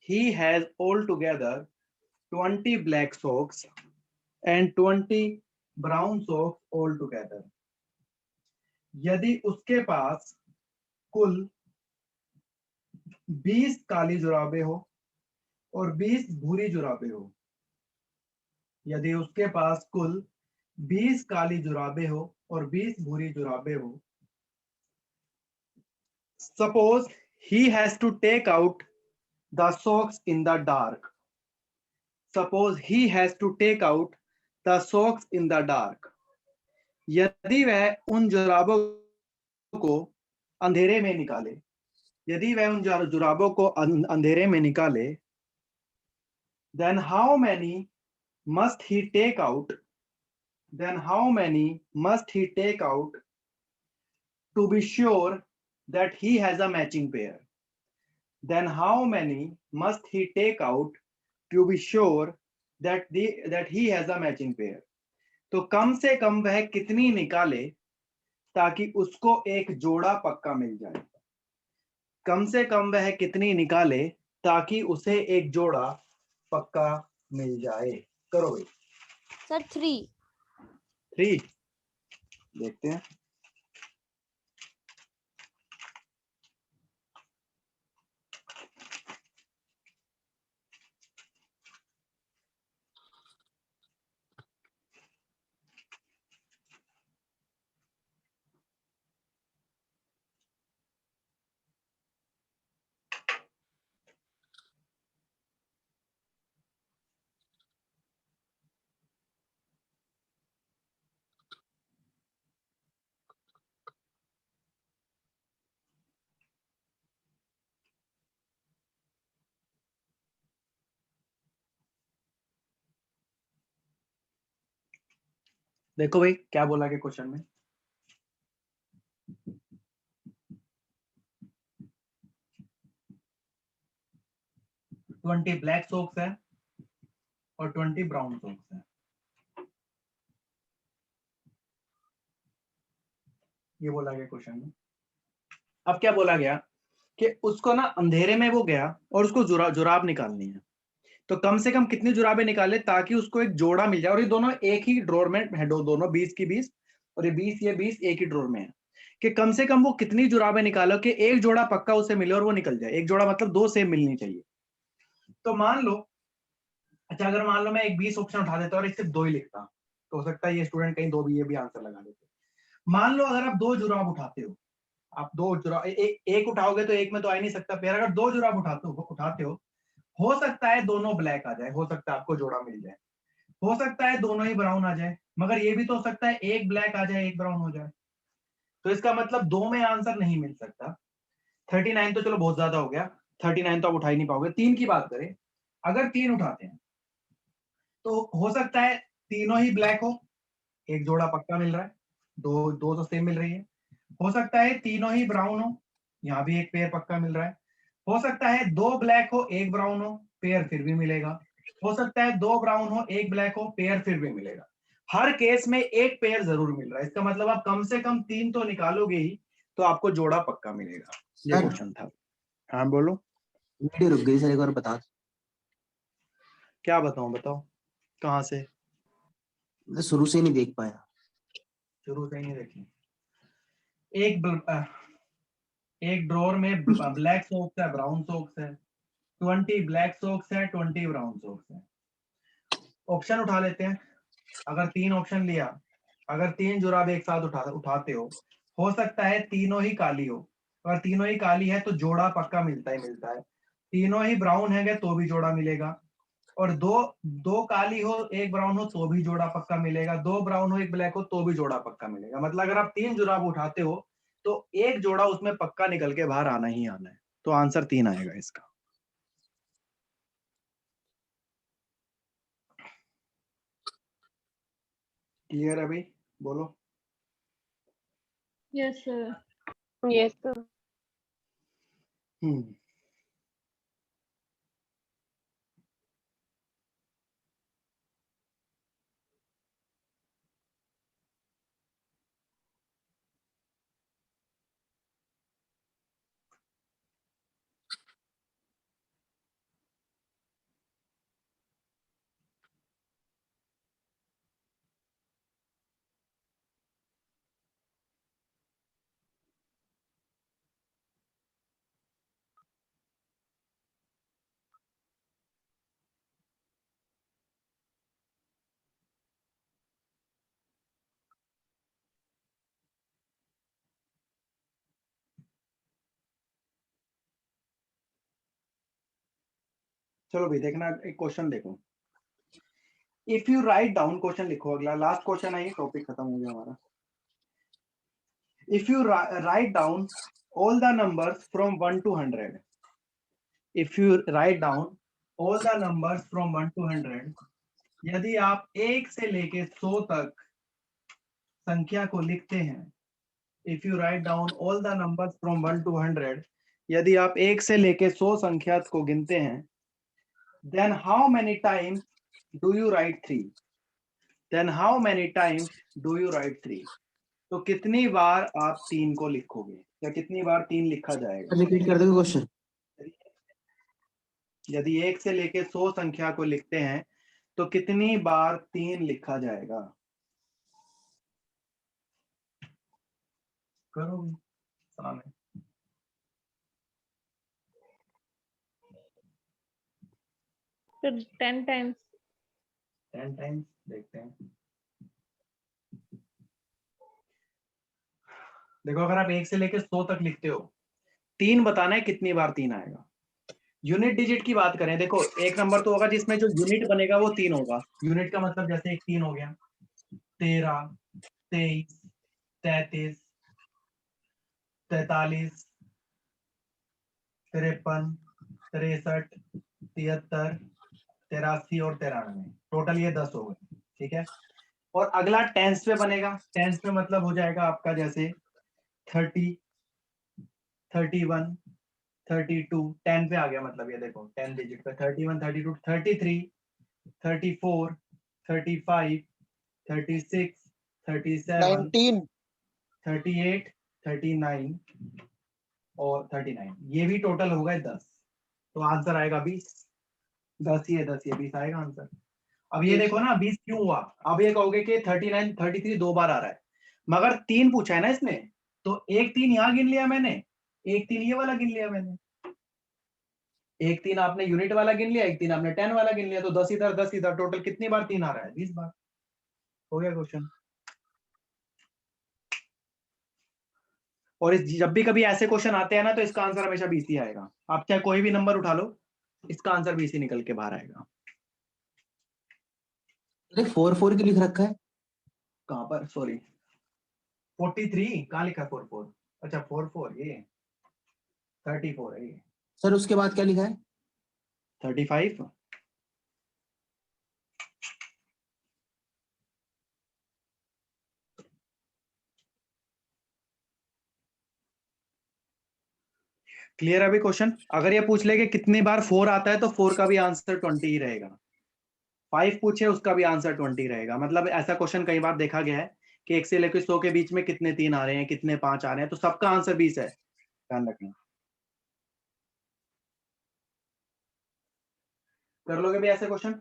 He has altogether 20 black socks and 20 brown socks altogether. यदि उसके पास कुल 20 काली जुराबें हो और 20 भूरी जुराबें हो, यदि उसके पास कुल 20 काली जुराबें हो और 20 भूरी जुराबें हो, suppose he has to take out the socks in the dark. Suppose he has to take out the socks in the dark. यदि वह उन जुराबों को अंधेरे में निकाले, यदि वह उन जुराबों को अंधेरे में निकाले, then how many must he take out? Then how many must he take out to be sure that he has a matching pair? Then how many must he take out to be sure that he has a matching pair? तो कम से कम वह कितनी निकाले ताकि उसको एक जोड़ा पक्का मिल जाए। कम से कम वह कितनी निकाले ताकि उसे एक जोड़ा पक्का मिल जाए। करो भाई। सर 3। 3 देखते हैं। देखो भाई क्या बोला के क्वेश्चन में। 20 ब्लैक सॉक्स है और 20 ब्राउन सॉक्स है। ये बोला गया क्वेश्चन में। अब क्या बोला गया कि उसको ना अंधेरे में वो गया और उसको जुराब निकालनी है, तो कम से कम कितनी जुराबें निकाले ताकि उसको एक जोड़ा मिल जाए। और ये दोनों एक ही ड्रॉर में है, दोनों 20 की 20 और ये 20 एक ही ड्रॉर में है। कि कम से कम वो कितनी जुराबें निकालो कि एक जोड़ा पक्का उसे मिले और वो निकल जाए। एक जोड़ा मतलब 2 सेम मिलनी चाहिए। तो मान लो, अच्छा अगर मान लो मैं एक 20 ऑप्शन उठा देता और एक सिर्फ 2 ही लिखता, तो हो सकता है ये स्टूडेंट कहीं 2 भी ये भी आंसर लगा देते। मान लो अगर आप 2 जुराब उठाते हो, आप 2 जुराब एक उठाओगे तो एक में तो आ ही नहीं सकता, फिर अगर 2 जुराब उठाते हो सकता है दोनों ब्लैक आ जाए, हो सकता है आपको जोड़ा मिल जाए, हो सकता है दोनों ही ब्राउन आ जाए, मगर ये भी तो हो सकता है एक ब्लैक आ जाए एक ब्राउन हो जाए। तो इसका मतलब 2 में आंसर नहीं मिल सकता। 39 तो चलो बहुत ज्यादा हो गया, 39 तो आप उठा ही नहीं पाओगे। 3 की बात करें, अगर 3 उठाते हैं तो हो सकता है तीनों ही ब्लैक हो, एक जोड़ा पक्का मिल रहा है, दो दो तो सेम मिल रही है। हो सकता है तीनों ही ब्राउन हो, यहाँ भी एक पेयर पक्का मिल रहा है। हो सकता है 2 ब्लैक हो एक ब्राउन हो, पेयर फिर भी मिलेगा। हो सकता है 2 ब्राउन हो एक ब्लैक हो, पेयर फिर भी मिलेगा। हर केस में एक पेयर जरूर मिल रहा है। इसका मतलब आप कम से कम 3 तो निकालोगे ही तो आपको जोड़ा पक्का मिलेगा। ये सर क्वेश्चन था। हाँ बोलो। वीडियो रुक गई सर, एक बार बता दो। क्या बताऊं, बताओ कहाँ से? मैं शुरू से नहीं देख पाया। शुरू से ही नहीं देखी। एक ड्रॉर में ब्लैक सॉक्स है ब्राउन सॉक्स है, 20 ब्लैक सॉक्स है 20 ब्राउन सॉक्स है। ऑप्शन उठा लेते हैं। अगर 3 ऑप्शन लिया, अगर 3 जुराब एक साथ उठाते हो सकता है तीनों ही काली हो। अगर तीनों ही काली है तो जोड़ा पक्का मिलता ही मिलता है। तीनों ही ब्राउन है तो भी जोड़ा मिलेगा। और दो काली हो एक ब्राउन हो तो भी जोड़ा पक्का मिलेगा। 2 ब्राउन हो एक ब्लैक हो तो भी जोड़ा पक्का मिलेगा। मतलब अगर आप 3 जुराब उठाते हो तो एक जोड़ा उसमें पक्का निकल के बाहर आना ही आना है। तो आंसर 3 आएगा इसका। क्लियर है भाई? बोलो। Yes sir. Yes sir. Hmm. चलो भाई देखना, एक क्वेश्चन देखो। If you write down, question लिखो, अगला लास्ट क्वेश्चन है ये, टॉपिक खत्म हो गया हमारा। If you write down all the numbers from 1 to 100, if you write down all the numbers from 1 to 100, यदि आप 1 से लेके 100 तक संख्या को लिखते हैं, if you write down all the numbers from 1 to 100, यदि आप 1 से लेके 100 संख्या को गिनते हैं, then how many times do you write 3? Then how many times do you write 3? तो कितनी बार आप 3 को लिखोगे, या कितनी बार 3 लिखा जाएगा? रिपीट कर दोगे क्वेश्चन? यदि 1 से लेके 100 संख्या को लिखते हैं तो कितनी बार 3 लिखा जाएगा? करो आसान है। So 10 times. 10 टाइम्स देखते हैं। देखो, अगर आप 1 से लेके 100 तक लिखते हो, 3 बताना है कितनी बार 3 आएगा। यूनिट डिजिट की बात करें, देखो एक नंबर तो होगा जिसमें जो यूनिट बनेगा वो 3 होगा। यूनिट का मतलब जैसे एक 3 हो गया, 13, 23, 33, 43, 53, 63, 73, 83 और 93, टोटल ये 10 हो गए, ठीक है। और अगला टेंस पे बनेगा, टेंस पे मतलब हो जाएगा आपका जैसे 30, 31, 32, 10 पे आ गया, मतलब ये देखो 10 डिजिट पे 31, 32, 33, 34, 35, 36, 37, 19 38, 39 और 39, ये भी टोटल होगा 10। तो आंसर आएगा 20। 10 ये 10 ये 20 आएगा आंसर। अब ये देखो ना 20 क्यों हुआ, अब ये कहोगे कि 39, 33 2 बार आ रहा है, मगर 3 पूछा है ना इसमें, तो एक 3 यहाँ गिन लिया मैंने, एक 3 ये वाला गिन लिया मैंने, एक 3 आपने यूनिट वाला गिन लिया, एक 3 आपने 10 वाला गिन लिया, तो 10 इधर 10 इधर, टोटल कितनी बार 3 आ रहा है? 20 बार। हो गया क्वेश्चन। और जब भी कभी ऐसे क्वेश्चन आते हैं ना तो इसका आंसर हमेशा 20 ही आएगा। आप चाहे कोई भी नंबर उठा लो, इसका आंसर 20 ही निकल के बाहर आएगा। 4 की लिख रखा है कहां पर? सॉरी 43 कहां लिखा है? 44, अच्छा 44 ये 34 है ये। सर, उसके बाद क्या लिखा है? 35। क्लियर है अभी क्वेश्चन? अगर ये पूछ ले कि कितनी बार 4 आता है तो 4 का भी आंसर 20 ही रहेगा। 5 पूछे उसका भी आंसर 20 रहेगा। मतलब ऐसा क्वेश्चन कई बार देखा गया है कि 1 से लेकर 100 के बीच में कितने 3 आ रहे हैं, कितने 5 आ रहे हैं, तो सबका आंसर 20 है, ध्यान रखना। कर लोगे भी ऐसे क्वेश्चन?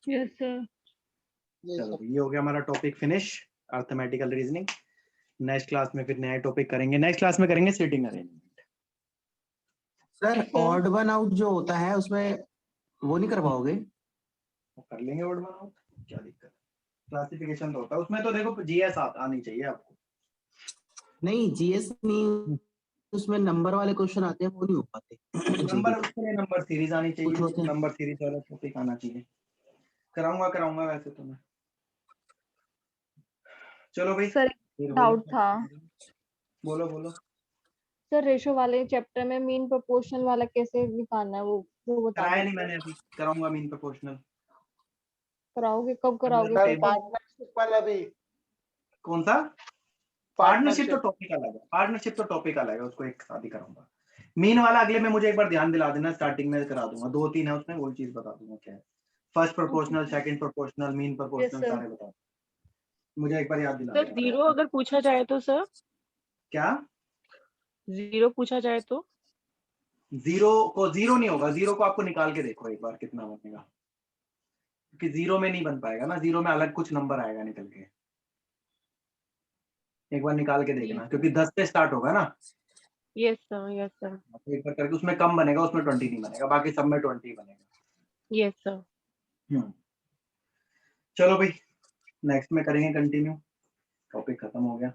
Yes, sir. चलो ये हो गया हमारा topic finish, arithmetical reasoning. Next class में फिर नया टॉपिक करेंगे, नेक्स्ट क्लास में करेंगे sitting arrangement. Sir, odd one out जो होता है उसमें वो नहीं कर पाओगे? कर लेंगे वर्ड बनाओ, क्या दिक्कत? क्लासिफिकेशन तो होता है उसमें, तो देखो जीएस आनी चाहिए आपको। नहीं, जीएस नहीं, उसमें नंबर वाले क्वेश्चन आते हैं, वो नहीं हो पाते। नंबर, उसके लिए नंबर सीरीज आनी कुछ होते चाहिए, हैं। नंबर सीरीज वाला टॉपिक आना चाहिए। कराऊंगा वैसे तो मैं। चलो भाई, सर फिर डाउट बोलो। था बोलो। सर, रेशो वाले चैप्टर में मीन प्रोपोर्शनल वाला कैसे निकालना है, वो बता कराया दो। नहीं मैंने अभी, कराऊंगा मीन प्रोपोर्शनल। कराओगे? कब कराओगे? मेरा फिर टेबल- पार्टनरशिप वाला भी। कौन सा? पार्टनरशिप तो टॉपिक अलग है, पार्टनरशिप तो टॉपिक अलग है, उसको एक साथ ही कराऊंगा। मीन वाला अगले में मुझे एक बार ध्यान दिला देना, स्टार्टिंग में करा दूंगा। 2-3 है उसमें, वही चीज बता दूंगा क्या है। First proportional, second proportional, mean proportional, sir. सारे बता दूंगा। मुझे एक बार याद दिला सर देना। 0 अगर पूछा जाए तो सर, क्या? 0 पूछा जाए तो? 0 को 0 नहीं होगा, 0 को आपको निकाल के देखो एक बार कितना बनेगा, क्योंकि 0 में नहीं बन पाएगा ना, 0 में अलग कुछ नंबर आएगा निकल के। एक बार निकाल के देखना, क्योंकि 10 से स्टार्ट होगा ना। यस सर, यस सर, तो एक बार करके उसमें कम बनेगा, उसमें 20 नहीं बनेगा, बाकी सब में 20 बनेगा। Yes sir. चलो भाई, नेक्स्ट में करेंगे कंटिन्यू, टॉपिक खत्म हो गया।